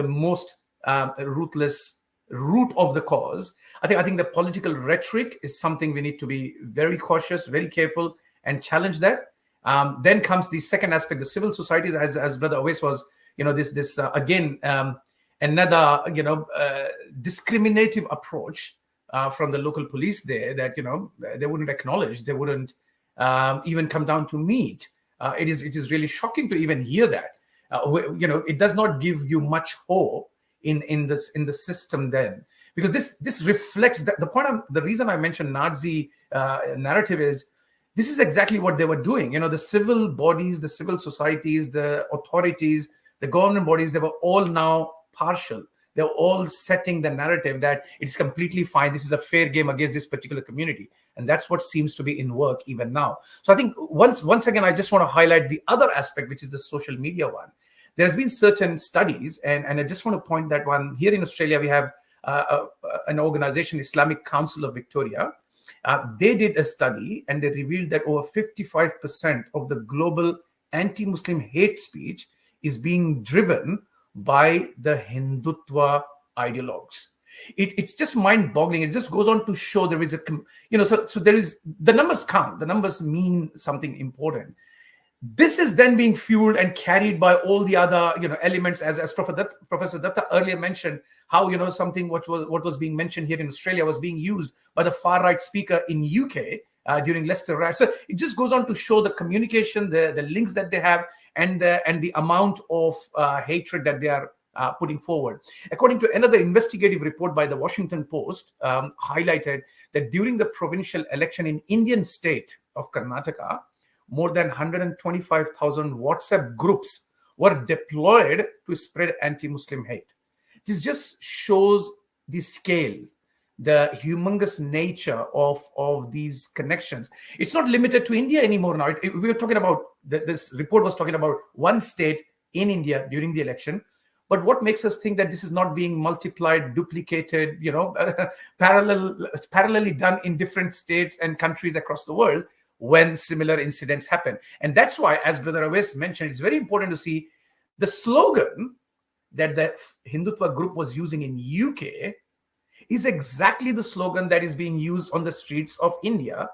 Speaker 3: most ruthless root of the cause, I think the political rhetoric is something we need to be very cautious, very careful, and challenge that. Then comes the second aspect, the civil societies, as Brother Owais was, this again, another, discriminative approach from the local police there that, they wouldn't acknowledge, they wouldn't even come down to meet. It is really shocking to even hear that. It does not give you much hope in the system then, because this reflects that the reason I mentioned Nazi narrative is this is exactly what they were doing. The civil bodies, the civil societies, the authorities, the government bodies, they were all now partial. They're all setting the narrative that it's completely fine. This is a fair game against this particular community. And that's what seems to be in work even now. So I think once again, I just want to highlight the other aspect, which is the social media one. There's been certain studies, and I just want to point that one. Here in Australia, we have an organization, Islamic Council of Victoria. They did a study, and they revealed that over 55% of the global anti-Muslim hate speech is being driven by the Hindutva ideologues. It's just mind-boggling. It just goes on to show there is so there is, the numbers count. The numbers mean something important. This is then being fueled and carried by all the other elements, as Professor Datta earlier mentioned, how something what was being mentioned here in Australia was being used by the far right speaker in UK during Leicester riots. So it just goes on to show the communication, the links that they have, and the amount of hatred that they are putting forward. According to another investigative report by the Washington Post, highlighted that during the provincial election in Indian state of Karnataka, more than 125,000 WhatsApp groups were deployed to spread anti-Muslim hate. This just shows the scale,
Speaker 5: the humongous nature of these connections. It's not limited to India anymore now. We were talking about, this report was talking about one state in India during the election. But what makes us think that this is not being multiplied, duplicated, parallelly done in different states and countries across the world when similar incidents happen? And that's why, as Brother Awais mentioned, it's very important to see the slogan that the Hindutva group was using in UK is exactly the slogan that is being used on the streets of India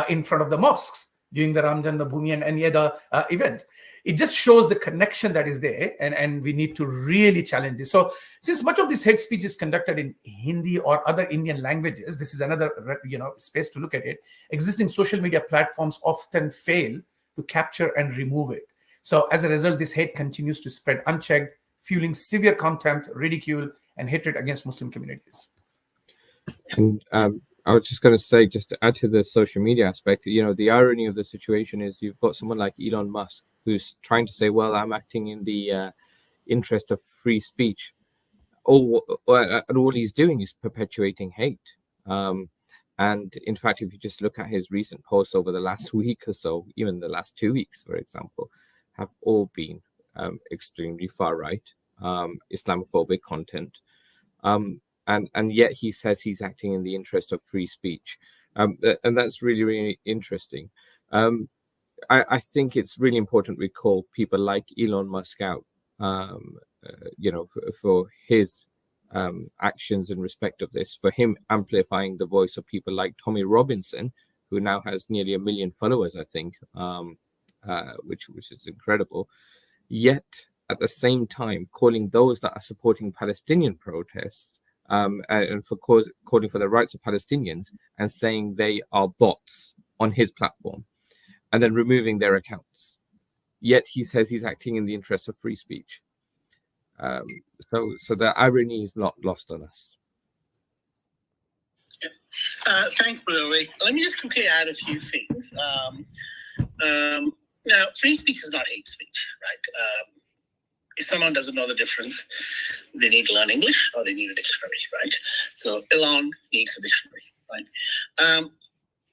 Speaker 5: in front of the mosques during the Ramjan, the Bhumi, and any other event. It just shows the connection that is there, and we need to really challenge this. So since much of this hate speech is conducted in Hindi or other Indian languages, this is another space to look at it. Existing social media platforms often fail to capture and remove it. So as a result, this hate continues to spread unchecked, fueling severe contempt, ridicule, and hatred against Muslim communities.
Speaker 2: And I was just going to say, just to add to the social media aspect, the irony of the situation is you've got someone like Elon Musk who's trying to say, well, I'm acting in the interest of free speech. And all he's doing is perpetuating hate. And in fact, if you just look at his recent posts over the last week or so, even the last 2 weeks, for example, have all been extremely far right, Islamophobic content. And yet he says he's acting in the interest of free speech. And that's really, really interesting. I think it's really important we call people like Elon Musk out, for his actions in respect of this, for him amplifying the voice of people like Tommy Robinson, who now has nearly 1 million followers, I think, which is incredible. Yet, at the same time, calling those that are supporting Palestinian protests and for calling for the rights of Palestinians and saying they are bots on his platform, and then removing their accounts. Yet he says he's acting in the interest of free speech. So the irony is not lost on us.
Speaker 4: Thanks, Brother Ray. Let me just quickly add a few things. Now, free speech is not hate speech, right? If someone doesn't know the difference, they need to learn English or they need a dictionary, right? So Elon needs a dictionary, right?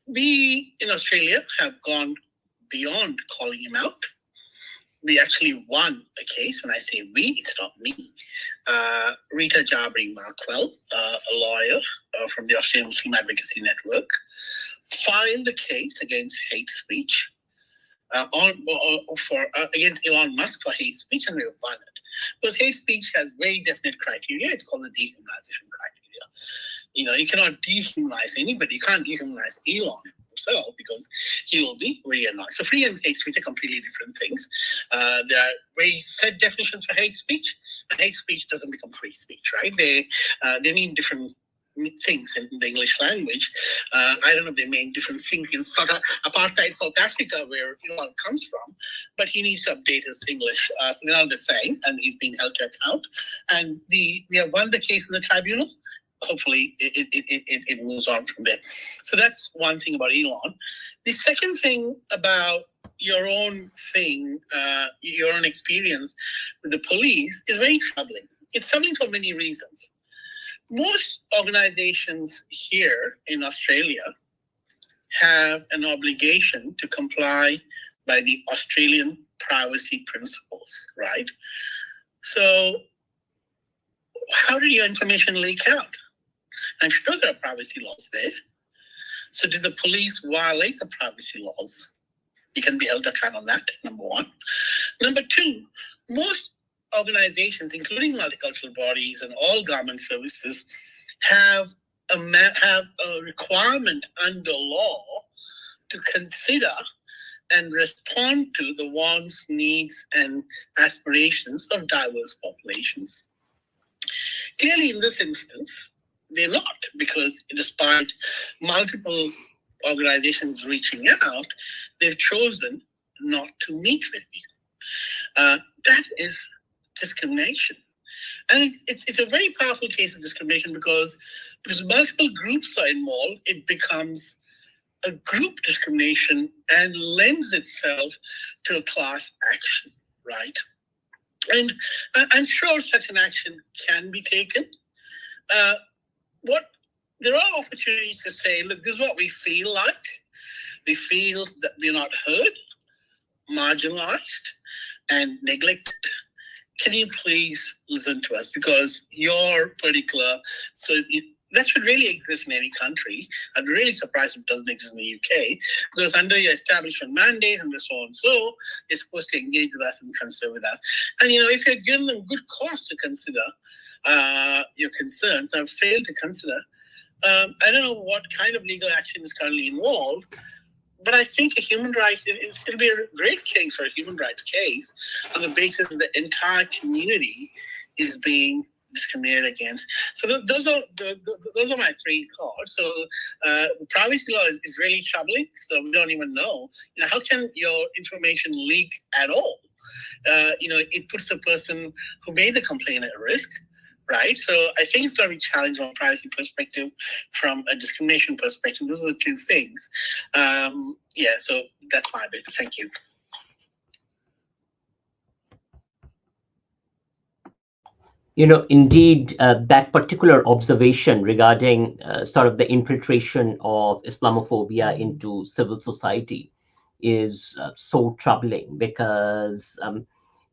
Speaker 4: We in Australia have gone beyond calling him out. We actually won a case. When I say we, it's not me. Rita Jabri Markwell, a lawyer from the Australian Muslim Advocacy Network, filed a case against hate speech against Elon Musk for hate speech, and we won it. Because hate speech has very definite criteria. It's called the dehumanization criteria. You cannot dehumanize anybody. You can't dehumanize Elon himself because he will be very annoying. So free and hate speech are completely different things. There are very set definitions for hate speech, and hate speech doesn't become free speech, right? They mean different things in the English language. I don't know if they mean different things in apartheid South Africa, where Elon comes from, but he needs to update his English. So they're not the same, and he's being held to account. And we have won the case in the tribunal. Hopefully, it moves on from there. So that's one thing about Elon. The second thing about your own thing, your own experience with the police is very troubling. It's troubling for many reasons. Most organizations here in Australia have an obligation to comply by the Australian privacy principles, right? So how did your information leak out? I'm sure there are privacy laws there. So did the police violate the privacy laws? You can be held accountable on that, number one. Number two, most organizations, including multicultural bodies and all government services, have a requirement under law to consider and respond to the wants, needs, and aspirations of diverse populations. Clearly, in this instance, they're not, because despite multiple organizations reaching out, they've chosen not to meet with you. That is discrimination. And it's a very powerful case of discrimination because multiple groups are involved, it becomes a group discrimination and lends itself to a class action, right? And I'm sure such an action can be taken. What there are opportunities to say, look, this is what we feel like. We feel that we're not heard, marginalized, and neglected. Can you please listen to us? Because your particular, that should really exist in any country. I'd be really surprised if it doesn't exist in the UK, because under your establishment mandate, under so and so, you're supposed to engage with us and consider with us. And if you're given them good cause to consider your concerns, have failed to consider, I don't know what kind of legal action is currently involved, but I think a human rights, it'll be a great case for a human rights case on the basis that the entire community is being discriminated against. So those are my three thoughts. So privacy law is really troubling. So we don't even know. How can your information leak at all? It puts the person who made the complaint at risk. Right. So I think it's going to be challenged from a privacy perspective, from a discrimination perspective. Those are the two things. So that's my bit. Thank you.
Speaker 1: Indeed, that particular observation regarding sort of the infiltration of Islamophobia into civil society is so troubling, because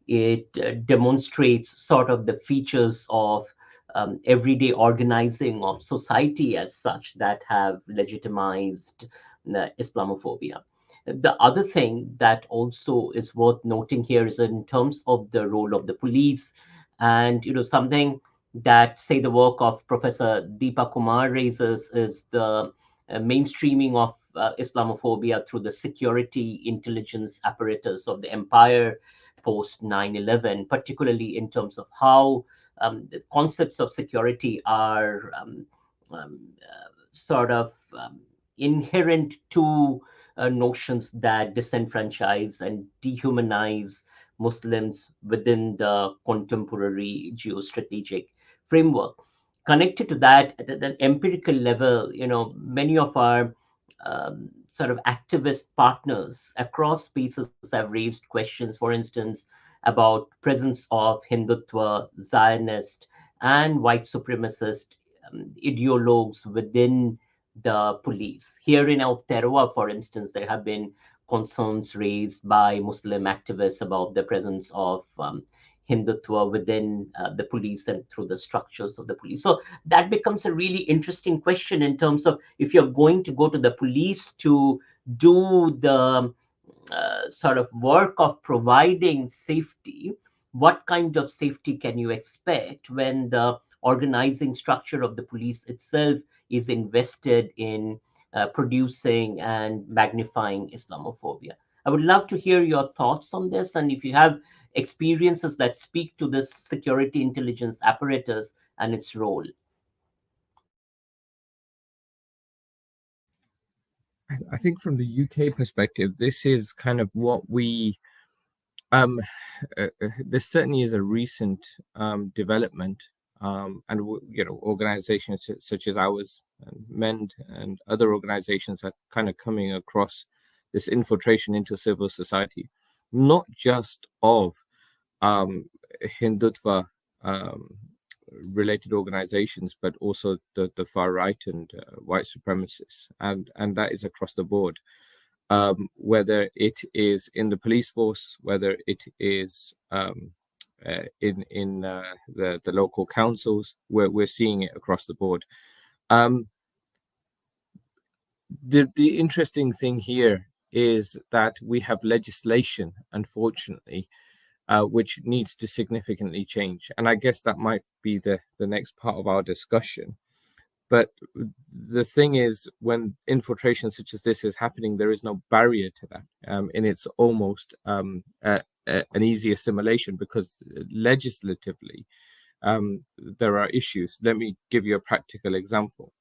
Speaker 1: it demonstrates sort of the features of everyday organizing of society as such that have legitimized Islamophobia. The other thing that also is worth noting here is in terms of the role of the police, and something that, say, the work of Professor Deepa Kumar raises is the mainstreaming of Islamophobia through the security intelligence apparatus of the empire post 9/11, particularly in terms of how the concepts of security are inherent to notions that disenfranchise and dehumanize Muslims within the contemporary geostrategic framework. Connected to that, at an empirical level, many of our sort of activist partners across spaces have raised questions, for instance, about presence of Hindutva, Zionist, and white supremacist ideologues within the police. Here in Aotearoa, for instance, there have been concerns raised by Muslim activists about the presence of Hindutva within the police and through the structures of the police. So that becomes a really interesting question in terms of, if you're going to go to the police to do the sort of work of providing safety, what kind of safety can you expect when the organizing structure of the police itself is invested in producing and magnifying Islamophobia? I would love to hear your thoughts on this, and if you have experiences that speak to this security intelligence apparatus and its role.
Speaker 2: I think from the UK perspective, this is kind of what we, this certainly is a recent development, and organizations such as ours, and MEND, and other organizations are kind of coming across this infiltration into civil society, not just of Hindutva related organizations, but also the far right and white supremacists, and that is across the board. Whether it is in the police force, whether it is in the local councils, where we're seeing it across the board. The interesting thing here is that we have legislation, unfortunately, which needs to significantly change. And I guess that might be the next part of our discussion. But the thing is, when infiltration such as this is happening, there is no barrier to that. And it's almost an easy assimilation, because legislatively, there are issues. Let me give you a practical example.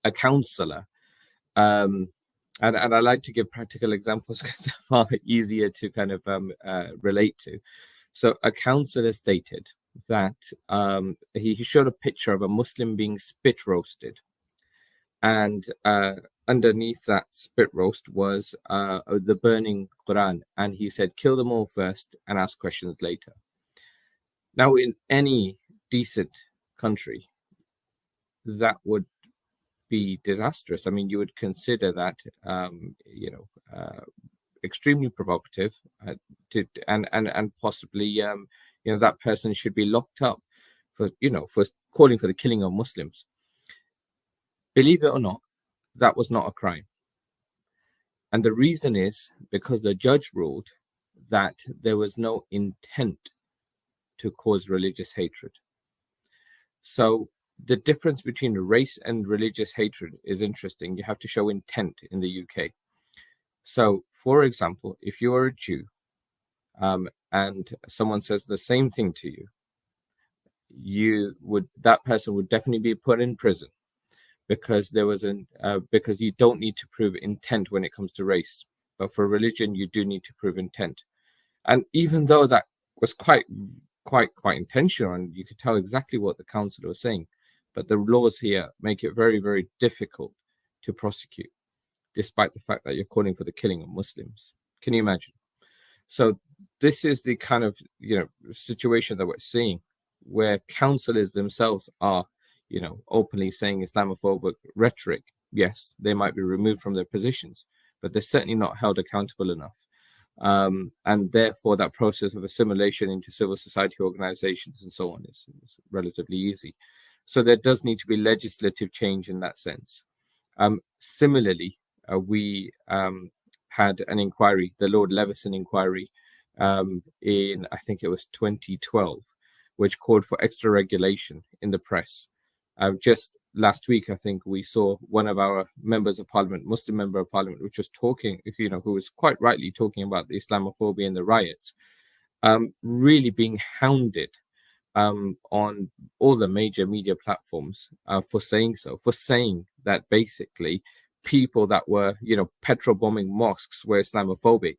Speaker 2: A councillor, and I like to give practical examples because they're far easier to kind of relate to. So a councillor stated that he showed a picture of a Muslim being spit roasted, and underneath that spit roast was the burning Quran, and he said, kill them all first and ask questions later. Now, in any decent country, that would be disastrous. I mean, you would consider that, extremely provocative, and possibly, that person should be locked up for calling for the killing of Muslims. Believe it or not, that was not a crime. And the reason is because the judge ruled that there was no intent to cause religious hatred. So the difference between race and religious hatred is interesting. You have to show intent in the UK. So, for example, if you are a Jew and someone says the same thing to you, that person would definitely be put in prison, because because you don't need to prove intent when it comes to race, but for religion you do need to prove intent. And even though that was quite intentional, and you could tell exactly what the council was saying, but the laws here make it very, very difficult to prosecute, despite the fact that you're calling for the killing of Muslims. Can you imagine? So this is the kind of situation that we're seeing, where councillors themselves are openly saying Islamophobic rhetoric. Yes, they might be removed from their positions, but they're certainly not held accountable enough. And therefore, that process of assimilation into civil society organizations and so on is relatively easy. So there does need to be legislative change in that sense. Similarly, we had an inquiry, the Lord Leveson inquiry, in, I think it was 2012, which called for extra regulation in the press. Just last week, I think we saw one of our members of parliament, Muslim member of parliament, which was talking, who was quite rightly talking about the Islamophobia and the riots, really being hounded on all the major media platforms for saying that basically people that were, petrol bombing mosques were Islamophobic.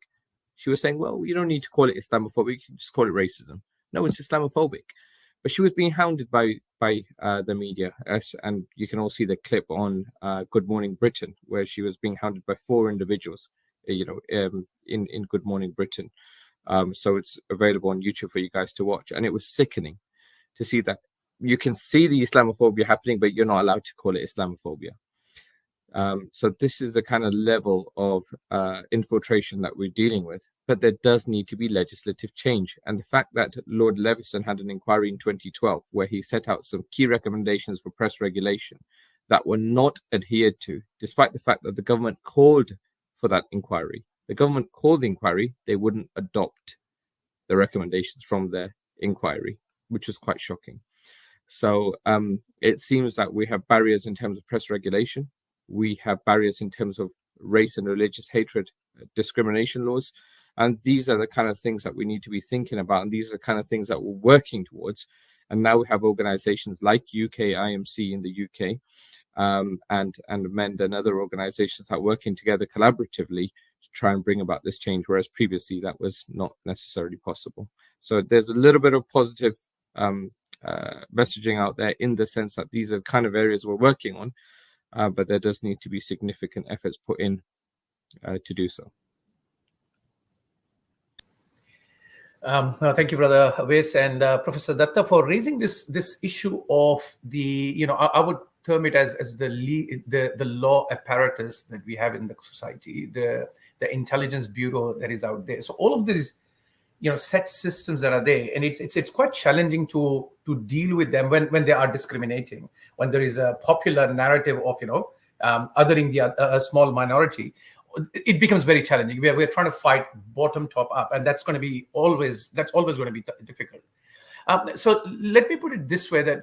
Speaker 2: She was saying, well, you don't need to call it Islamophobic, you just call it racism. No, it's Islamophobic. But she was being hounded by the media, and you can all see the clip on Good Morning Britain, where she was being hounded by 4 individuals, in Good Morning Britain. So it's available on YouTube for you guys to watch, and it was sickening to see that you can see the Islamophobia happening, but you're not allowed to call it Islamophobia. So this is the kind of level of infiltration that we're dealing with, but there does need to be legislative change. And the fact that Lord Leveson had an inquiry in 2012 where he set out some key recommendations for press regulation that were not adhered to, despite the fact that the government called for that inquiry. The government called the inquiry, they wouldn't adopt the recommendations from their inquiry, which was quite shocking. So it seems that we have barriers in terms of press regulation. We have barriers in terms of race and religious hatred, discrimination laws. And these are the kind of things that we need to be thinking about. And these are the kind of things that we're working towards. And now we have organizations like UK IMC in the UK, and MEND and other organizations that are working together collaboratively to try and bring about this change, whereas previously that was not necessarily possible. So there's a little bit of positive messaging out there, in the sense that these are the kind of areas we're working on. But there does need to be significant efforts put in to do so.
Speaker 3: Thank you, Brother Awais and Professor Datta, for raising this issue of the, I would term it as the law apparatus that we have in the society, the intelligence bureau that is out there. So all of these, set systems that are there, and it's quite challenging to deal with them when they are discriminating, when there is a popular narrative of othering a small minority. It becomes very challenging. We're trying to fight bottom top up, and that's always going to be difficult. So let me put it this way: that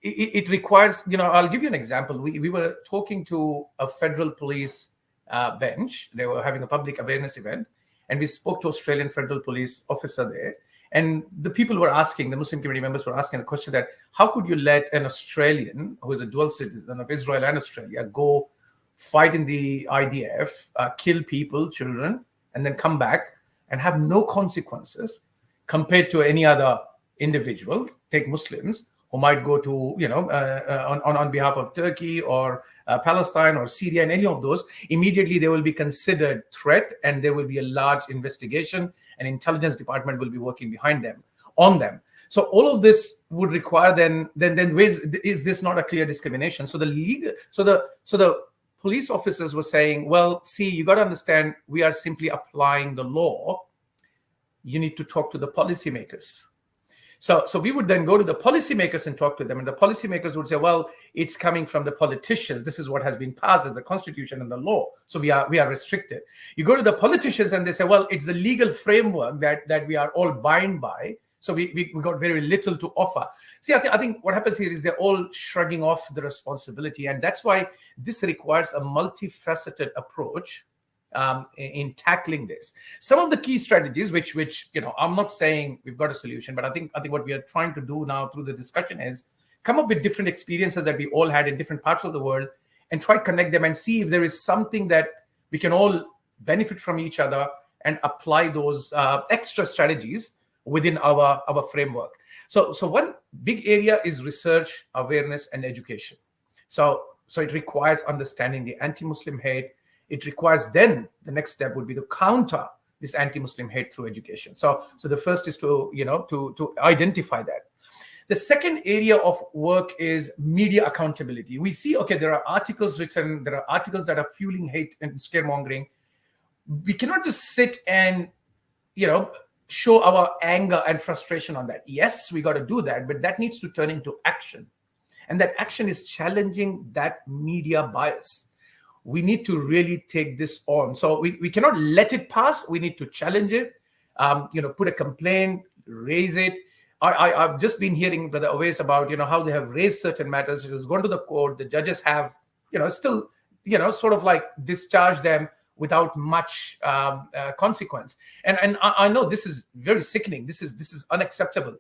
Speaker 3: it requires. I'll give you an example. We were talking to a federal police bench. They were having a public awareness event, and we spoke to Australian federal police officer there. And the people were asking, the Muslim community members were asking the question that, how could you let an Australian who is a dual citizen of Israel and Australia go fight in the IDF, kill people, children, and then come back and have no consequences compared to any other individual, take Muslims, who might go to, on behalf of Turkey or Palestine or Syria, and any of those, immediately they will be considered threat, and there will be a large investigation, and intelligence department will be working behind them, on them. So all of this would require then is this not a clear discrimination? So the police officers were saying, well, see, you got to understand, we are simply applying the law. You need to talk to the policymakers. So we would then go to the policymakers and talk to them, and the policymakers would say, well, it's coming from the politicians. This is what has been passed as a constitution and the law. So we are restricted. You go to the politicians and they say, well, it's the legal framework that we are all bound by. So we got very little to offer. See, I think what happens here is they're all shrugging off the responsibility. And that's why this requires a multifaceted approach in tackling this. Some of the key strategies, which I'm not saying we've got a solution, but I think what we are trying to do now through the discussion is come up with different experiences that we all had in different parts of the world and try connect them and see if there is something that we can all benefit from each other and apply those extra strategies within our framework. So one big area is research, awareness, and education. So it requires understanding the anti-Muslim hate. It requires then the next step would be to counter this anti-Muslim hate through education. So the first is to identify that. The second area of work is media accountability. We see, okay, there are articles written, there are articles that are fueling hate and scaremongering. We cannot just sit and, show our anger and frustration on that. Yes, we got to do that, but that needs to turn into action. And that action is challenging that media bias. We need to really take this on. So we cannot let it pass. We need to challenge it, put a complaint, raise it. I've just been hearing Brother Awais about, how they have raised certain matters. It has gone to the court. The judges have, still, sort of like discharged them without much consequence. And I know this is very sickening. This is unacceptable.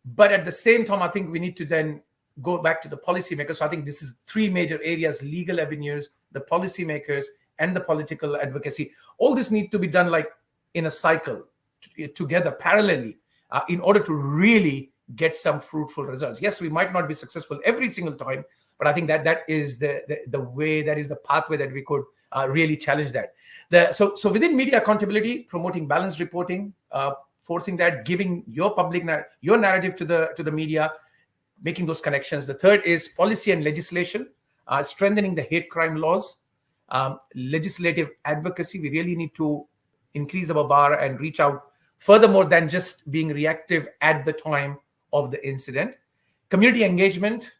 Speaker 3: But at the same time, I think we need to then go back to the policymakers. So I think this is three major areas: legal avenues, the policymakers, and the political advocacy. All this needs to be done like in a cycle together parallelly in order to really get some fruitful results. Yes, we might not be successful every single time, but I think that is the way, that is the pathway that we could really challenge that. So within media accountability, promoting balanced reporting, forcing that, giving your your narrative to the media, making those connections. The third is policy and legislation, strengthening the hate crime laws, legislative advocacy. We really need to increase our bar and reach out furthermore than just being reactive at the time of the incident. Community engagement,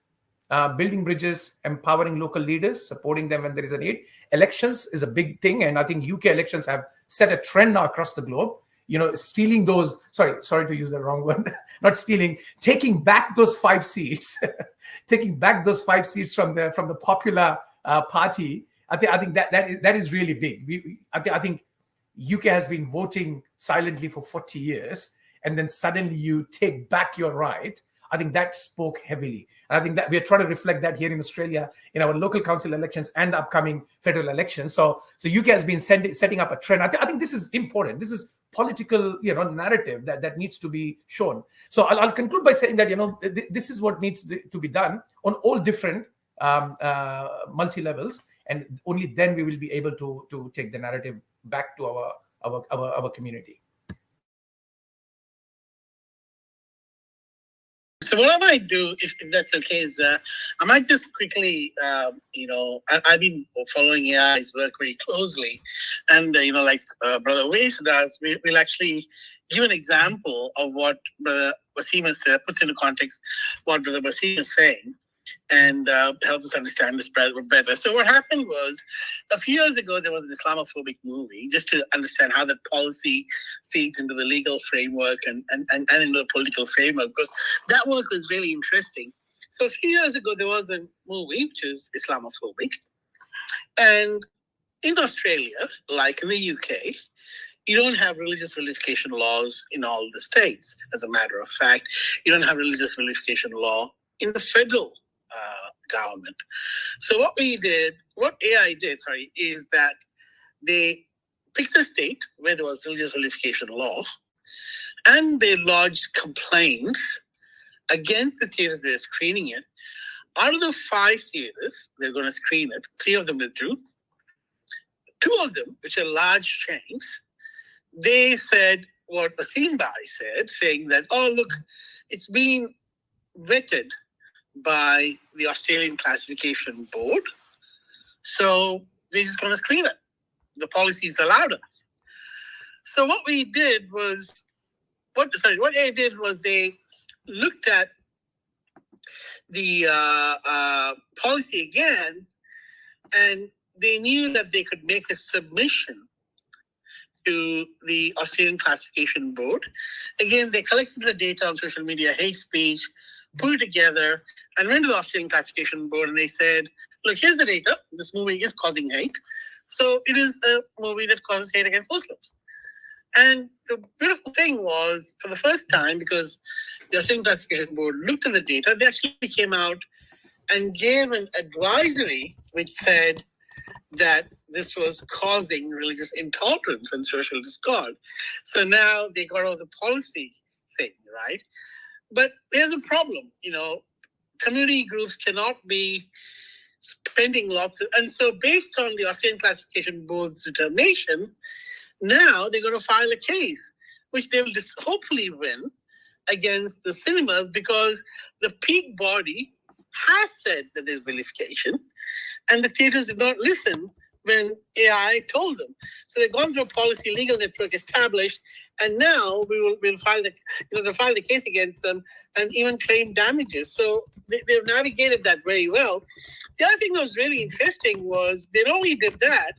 Speaker 3: building bridges, empowering local leaders, supporting them when there is a need. Elections is a big thing, and I think UK elections have set a trend now across the globe. Stealing those, sorry to use the wrong word, not stealing, taking back those 5 seats, taking back those 5 seats from the popular party. I think that is really big. I think UK has been voting silently for 40 years, and then suddenly you take back your right. I think that spoke heavily. And I think that we are trying to reflect that here in Australia in our local council elections and the upcoming federal elections. So UK has been setting up a trend. I think this is important. This is political, narrative that needs to be shown. So I'll conclude by saying that, this is what needs to be done on all different multi-levels. And only then we will be able to take the narrative back to our community.
Speaker 4: So what I might do, if that's okay, is I might just quickly, I've been following AI's work very closely, and like Brother Awais does, we'll actually give an example of what Brother Wasim puts into context what Brother Wasim is saying, and helps us understand this better. So what happened was, a few years ago, there was an Islamophobic movie, just to understand how that policy feeds into the legal framework and into the political framework, because that work was really interesting. So a few years ago, there was a movie which is Islamophobic. And in Australia, like in the UK, you don't have religious vilification laws in all the states. As a matter of fact, you don't have religious vilification law in the federal government. So what AI did, is that they picked a state where there was religious vilification law, and they lodged complaints against the theaters they're screening it. Out of the 5 theaters they're going to screen it, 3 of them withdrew. 2 of them, which are large chains, they said, what Wasim Bai said, saying that, oh, look, it's been vetted by the Australian Classification Board, so we're just going to screen it. The policies allowed us. So what we did was, what they did was they looked at the policy again, and they knew that they could make a submission to the Australian Classification Board. Again, they collected the data on social media, hate speech, put it together, and went to the Australian Classification Board, and they said, look, here's the data. This movie is causing hate. So it is a movie that causes hate against Muslims. And the beautiful thing was, for the first time, because the Australian Classification Board looked at the data, they actually came out and gave an advisory which said that this was causing religious intolerance and social discord. So now they got all the policy thing, right? But there's a problem, community groups cannot be spending lots of, and so based on the Australian Classification Board's determination, now they're going to file a case, which they will hopefully win against the cinemas, because the peak body has said that there's vilification, and the theaters did not listen when AI told them. So they've gone through a policy legal network established, and now we'll file they'll file the case against them and even claim damages. So they've navigated that very well. The other thing that was really interesting was they not only did that,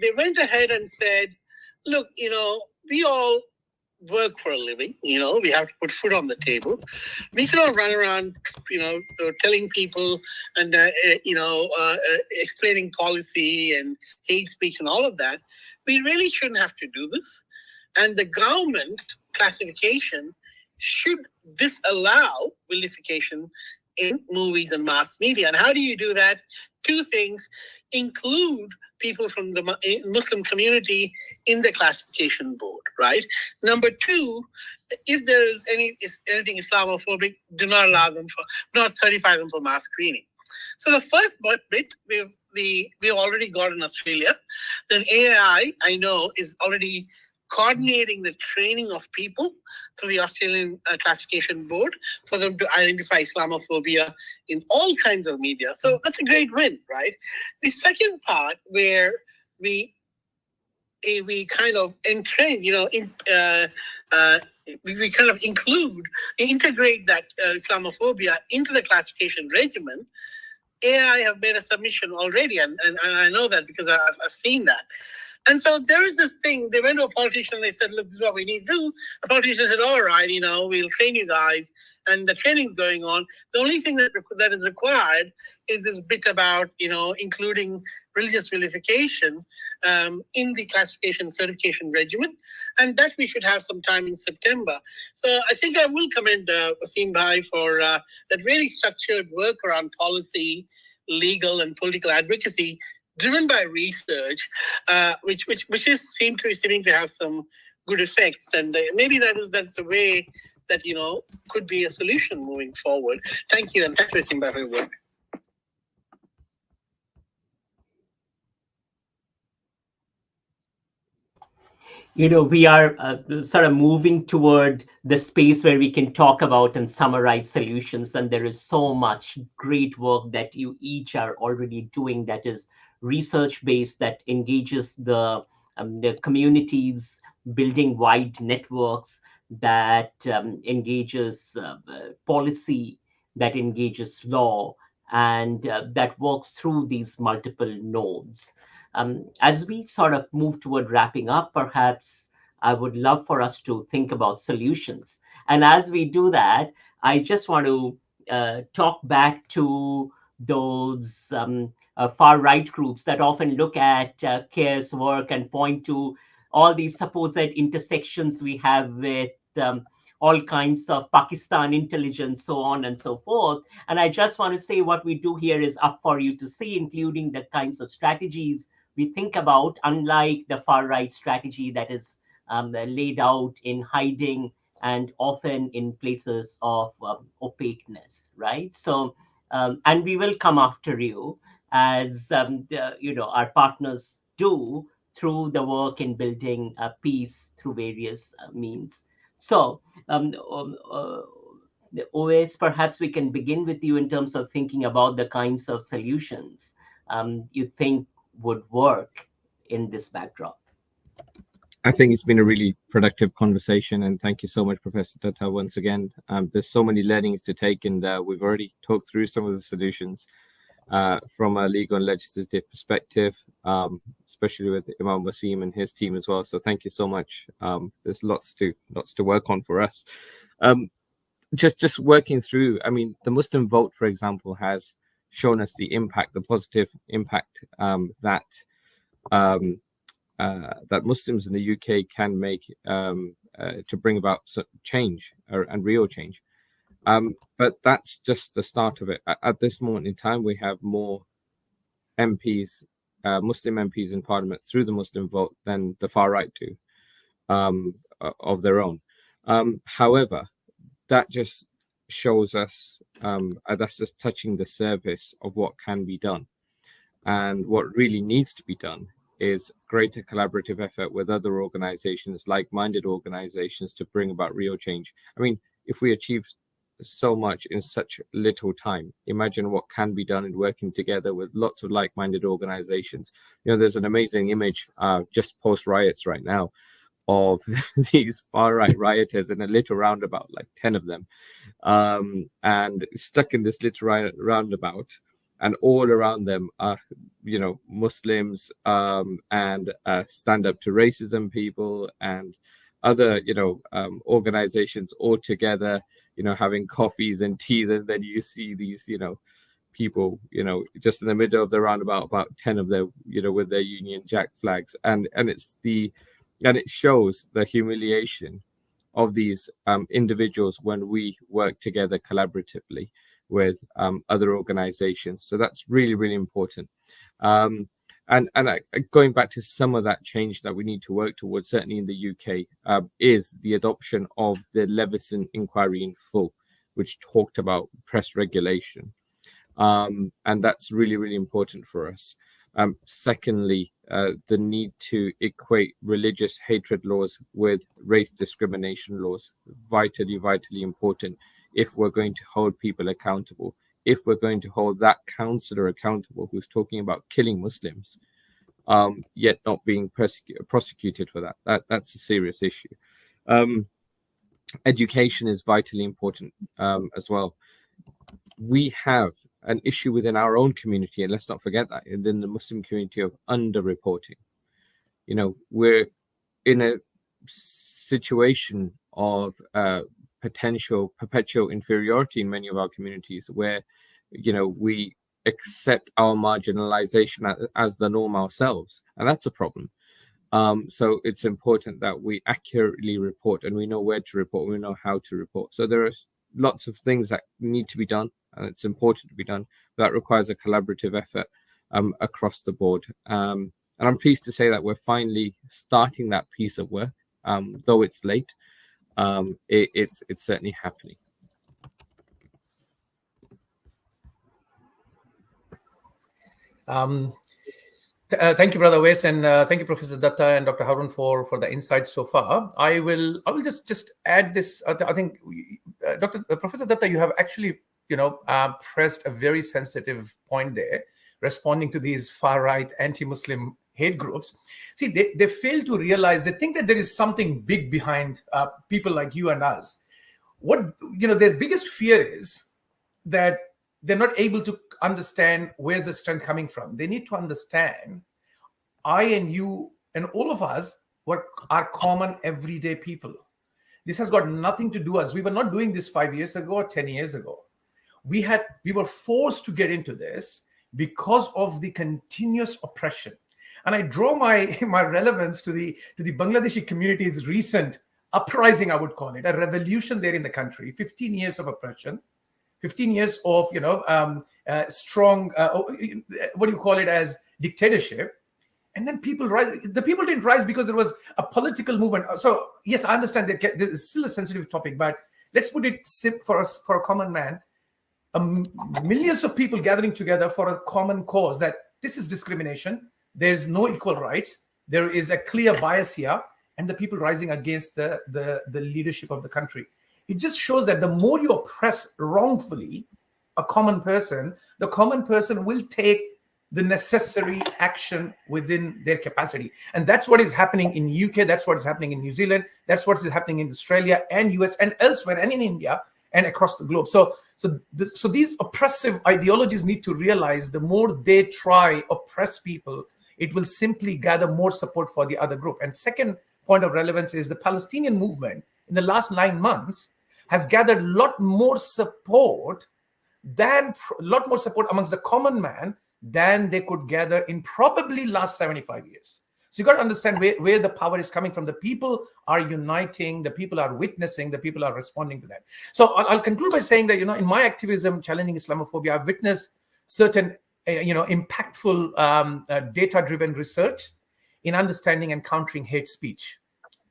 Speaker 4: they went ahead and said, look, we all work for a living, we have to put food on the table. We cannot run around, telling people and, explaining policy and hate speech and all of that. We really shouldn't have to do this. And the government classification should disallow vilification in movies and mass media. And how do you do that? Two things: include people from the Muslim community in the classification board, right? Number two, if there is anything Islamophobic, do not certify them for mass screening. So the first bit we've already got in Australia. Then AI, I know, is already coordinating the training of people through the Australian Classification Board for them to identify Islamophobia in all kinds of media. So that's a great win, right? The second part, where we kind of entrain, we kind of integrate that Islamophobia into the classification regimen. AI have made a submission already, and I know that because I've seen that. And so there is this thing, they went to a politician and they said, look, this is what we need to do. The politician said, all right, we'll train you guys. And the training's going on. The only thing that is required is this bit about, including religious vilification in the classification certification regimen. And that we should have some time in September. So I think I will commend Wasim Bhai for that really structured work around policy, legal and political advocacy, driven by research, which is seeming to have some good effects, and maybe that's a way that could be a solution moving forward. Thank you, and thanks for listening for your work.
Speaker 1: We are sort of moving toward the space where we can talk about and summarize solutions, and there is so much great work that you each are already doing that is research-based, that engages the communities, building wide networks, that engages policy, that engages law, and that works through these multiple nodes. As we sort of move toward wrapping up, perhaps I would love for us to think about solutions. And as we do that, I just want to talk back to those far-right groups that often look at CARE's work and point to all these supposed intersections we have with all kinds of Pakistan intelligence, so on and so forth. And I just want to say what we do here is up for you to see, including the kinds of strategies we think about, unlike the far-right strategy that is laid out in hiding and often in places of opaqueness, right? So, and we will come after you as our partners do through the work in building peace through various means. So, always perhaps we can begin with you in terms of thinking about the kinds of solutions you think would work in this backdrop.
Speaker 2: I think it's been a really productive conversation, and thank you so much, Professor Datta, once again. There's so many learnings to take, and we've already talked through some of the solutions from a legal and legislative perspective, especially with Imam Wasim and his team as well. So thank you so much. There's lots to work on for us. Just working through, I mean, the Muslim vote, for example, has shown us the impact, the positive impact that Muslims in the UK can make to bring about change and real change. But that's just the start of it. At this moment in time, we have more MPs, Muslim MPs in Parliament through the Muslim vote than the far right do of their own. However, that just shows us, that's just touching the surface of what can be done. And what really needs to be done is greater collaborative effort with other organizations, like-minded organizations, to bring about real change. I mean, if we achieve so much in such little time, imagine what can be done in working together with lots of like-minded organizations. You know, there's an amazing image just post riots right now of these far-right rioters in a little roundabout, like 10 of them, and stuck in this little roundabout. And all around them are, you know, Muslims and stand up to racism people and other, you know, organizations all together, you know, having coffees and teas. And then you see these, you know, people, you know, just in the middle of the roundabout, about 10 of them, you know, with their Union Jack flags. And it shows the humiliation of these individuals when we work together collaboratively with other organizations. So that's really, really important. And going back to some of that change that we need to work towards, certainly in the UK, is the adoption of the Leveson inquiry in full, which talked about press regulation. And that's really, really important for us. Secondly, the need to equate religious hatred laws with race discrimination laws, vitally, vitally important if we're going to hold people accountable, if we're going to hold that counselor accountable who's talking about killing Muslims, yet not being prosecuted for that. That's a serious issue. Education is vitally important as well. We have an issue within our own community, and let's not forget that, within the Muslim community, of underreporting. You know, we're in a situation of potential perpetual inferiority in many of our communities, where, you know, we accept our marginalization as the norm ourselves, and that's a problem. So it's important that we accurately report, and we know where to report, we know how to report. So there are lots of things that need to be done, and it's important to be done. That requires a collaborative effort across the board. And I'm pleased to say that we're finally starting that piece of work, though it's late. It's certainly happening.
Speaker 3: Thank you, Brother Wes, and thank you, Professor Datta and Dr. Harun, for the insights so far. I will just add this. I think, Professor Datta, you have actually, you know, pressed a very sensitive point there, responding to these far-right anti-Muslim hate groups. See, they fail to realize, they think that there is something big behind people like you and us. What, you know, their biggest fear is that they're not able to understand where's the strength coming from. They need to understand I and you and all of us are common everyday people. This has got nothing to do with us. We were not doing this 5 years ago or 10 years ago. We were forced to get into this because of the continuous oppression. And I draw my relevance to the Bangladeshi community's recent uprising, I would call it, a revolution there in the country. 15 years of oppression, 15 years of, you know, strong, what do you call it, as dictatorship. And then people rise. The people didn't rise because there was a political movement. So yes, I understand that this is still a sensitive topic, but let's put it for us, for a common man, millions of people gathering together for a common cause, that this is discrimination. There's no equal rights.
Speaker 5: there is a clear bias here, and the people rising against the leadership of the country. It just shows that the more you oppress wrongfully a common person, the common person will take the necessary action within their capacity. And that's what is happening in UK, that's what is happening in New Zealand, that's what is happening in Australia and US and elsewhere and in India and across the globe. So these oppressive ideologies need to realize the more they try oppress people, it will simply gather more support for the other group. And second point of relevance is the Palestinian movement in the last 9 months has gathered a lot more support amongst the common man than they could gather in probably last 75 years. So you got to understand where the power is coming from. The people are uniting, the people are witnessing, the people are responding to that. So I'll conclude by saying that, in my activism challenging Islamophobia, I've witnessed certain, impactful data-driven research in understanding and countering hate speech,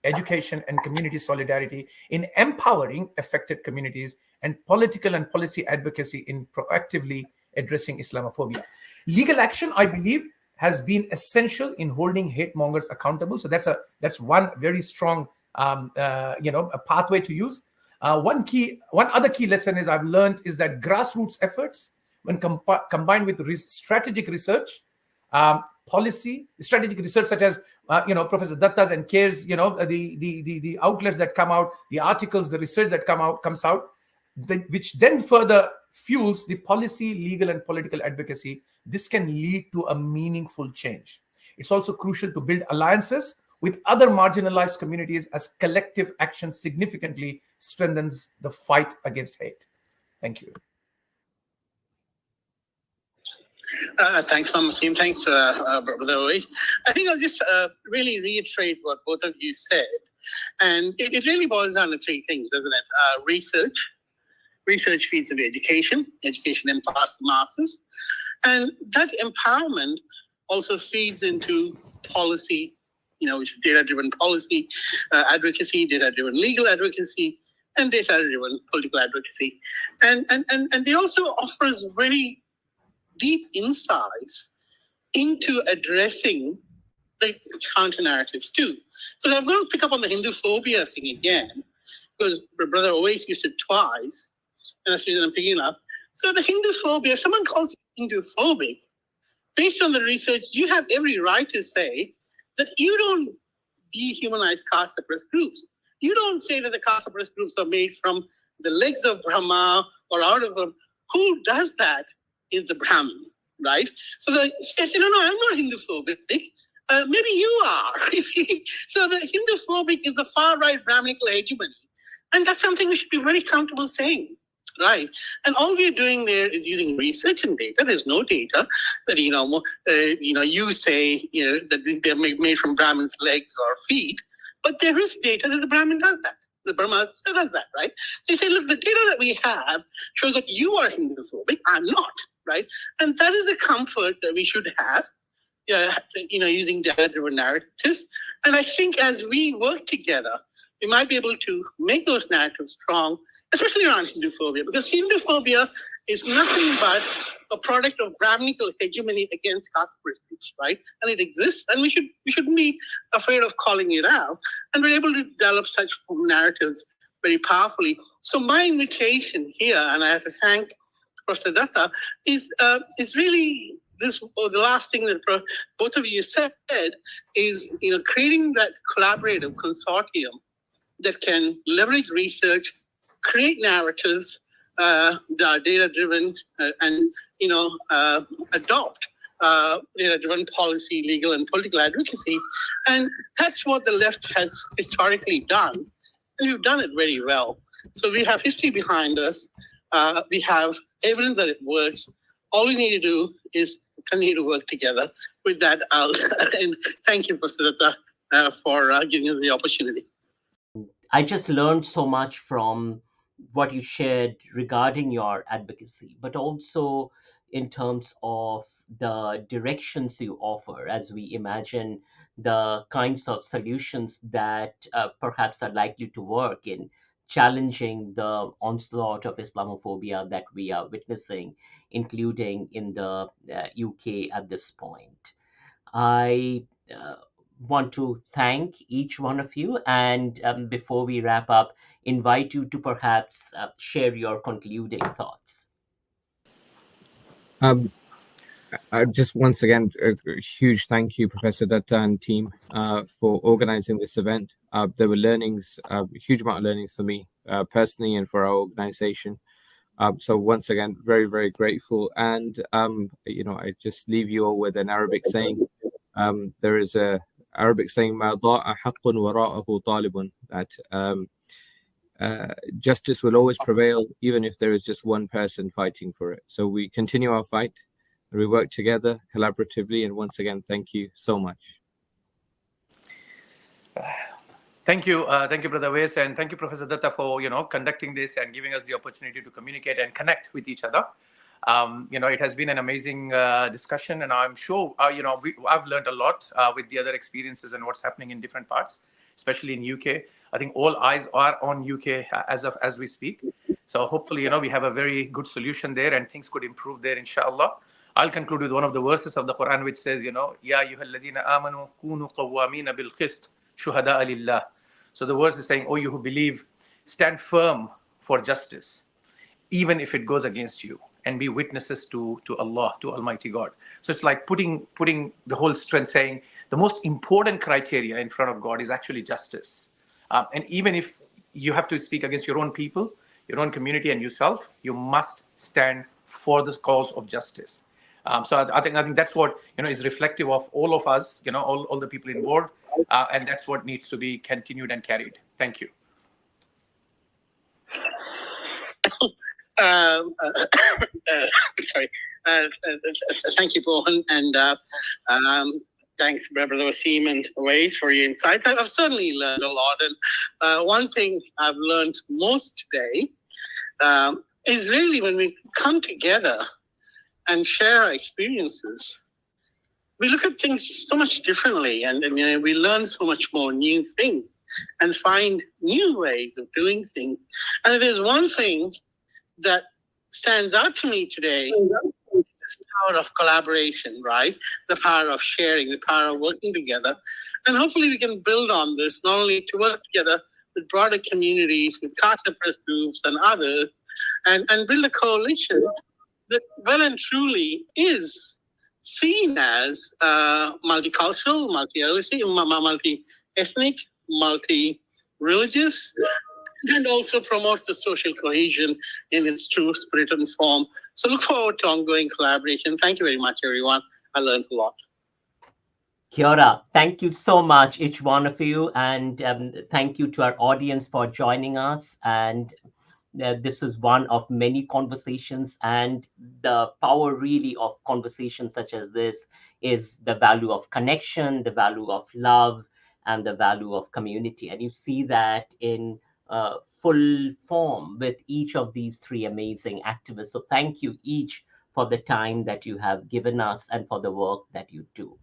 Speaker 5: education and community solidarity, in empowering affected communities, and political and policy advocacy in proactively addressing Islamophobia. Legal action, I believe, has been essential in holding hate mongers accountable. So that's one very strong a pathway to use. One other key lesson is I've learned is that grassroots efforts, when combined with strategic research, strategic research such as Professor Datta's and CARE's, the outlets that come out, the articles, the research that comes out, which then further fuels the policy, legal, and political advocacy. This can lead to a meaningful change. It's also crucial to build alliances with other marginalized communities, as collective action significantly strengthens the fight against hate. Thank you.
Speaker 4: Thanks, Wasim. Thanks, Brother Ois. I think I'll just really reiterate what both of you said. And it really boils down to three things, doesn't it? Research feeds into education empowers the masses, and that empowerment also feeds into policy, which is data-driven policy advocacy, data-driven legal advocacy, and data-driven political advocacy. And they also offers very deep insights into addressing the counter-narratives too. Because I'm going to pick up on the Hinduphobia thing again, because Brother Ois used it twice, and that's the reason I'm picking it up. So the Hinduphobia, if someone calls it Hinduphobic, based on the research, you have every right to say that you don't dehumanize caste-oppressed groups. You don't say that the caste-oppressed groups are made from the legs of Brahma or out of them. Who does that is the Brahmin, right? So they say, no, I'm not Hinduphobic. Maybe you are. So the Hinduphobic is the far-right Brahminical hegemony. And that's something we should be very comfortable saying. Right. And all we're doing there is using research and data. There's no data that, you say, that they're made from Brahmin's legs or feet, but there is data that the Brahmin does that. The Burma does that, right? So you say, look, the data that we have shows that you are Hinduphobic, I'm not, right? And that is the comfort that we should have, using data-driven narratives. And I think as we work together, we might be able to make those narratives strong, especially around Hinduphobia, because Hinduphobia is nothing but a product of Brahminical hegemony against caste-oppressed groups, right? And it exists, and we shouldn't be afraid of calling it out. And we're able to develop such narratives very powerfully. So my invitation here, and I have to thank Professor Datta, is really this. The last thing that both of you said is, creating that collaborative consortium that can leverage research, create narratives that are data-driven, and adopt data-driven policy, legal, and political advocacy. And that's what the left has historically done, and we've done it very well. So we have history behind us. We have evidence that it works. All we need to do is continue to work together. With that, and thank you, Professor Datta, for giving us the opportunity.
Speaker 1: I just learned so much from what you shared regarding your advocacy, but also in terms of the directions you offer as we imagine the kinds of solutions that perhaps are likely to work in challenging the onslaught of Islamophobia that we are witnessing, including in the UK at this point. I want to thank each one of you, and before we wrap up, invite you to perhaps share your concluding thoughts.
Speaker 2: Just once again, a huge thank you, Professor Datta and team, for organizing this event. There were learnings, a huge amount of learnings for me personally and for our organization. So once again, very, very grateful. And, I just leave you all with an Arabic saying. There is a Arabic saying, "Ma da'a haqqun wara'ahu talibun," that justice will always prevail, even if there is just one person fighting for it. So we continue our fight, and we work together collaboratively. And once again, thank you so much.
Speaker 3: Thank you, Brother Wes, and thank you, Professor Datta, for conducting this and giving us the opportunity to communicate and connect with each other. It has been an amazing discussion, and I'm sure I've learned a lot with the other experiences and what's happening in different parts, especially in UK. I think all eyes are on UK as we speak. So hopefully, we have a very good solution there, and things could improve there, inshallah. I'll conclude with one of the verses of the Quran, which says, Ya ayyuhalladhina amanu kunu qawwamina bil qist shuhada'a lillah. So the verse is saying, oh, you who believe, stand firm for justice, even if it goes against you, and be witnesses to Allah, to Almighty God. So it's like putting the whole strength, saying the most important criteria in front of God is actually justice. And even if you have to speak against your own people, your own community, and yourself, you must stand for the cause of justice. So I think that's what is reflective of all of us, all the people involved, and that's what needs to be continued and carried. Thank you.
Speaker 4: Sorry. Thank you, Pawan, and thanks, Brother Wasim and Ways, for your insights. I've certainly learned a lot, and one thing I've learned most today is really when we come together and share our experiences, we look at things so much differently, and we learn so much more new things and find new ways of doing things. And if there's one thing that stands out to me today, the power of collaboration, right? The power of sharing, the power of working together. And hopefully we can build on this, not only to work together with broader communities, with caste-oppressed groups and others, and build a coalition that well and truly is seen as multicultural, multi-ethnic, multi-religious, and also promotes the social cohesion in its true spirit and form. So look forward to ongoing collaboration. Thank you very much, everyone. I learned a lot.
Speaker 1: Kia ora. Thank you so much, each one of you, and thank you to our audience for joining us. And this is one of many conversations, and the power really of conversations such as this is the value of connection, the value of love, and the value of community. And you see that in full form with each of these three amazing activists. So thank you each for the time that you have given us and for the work that you do.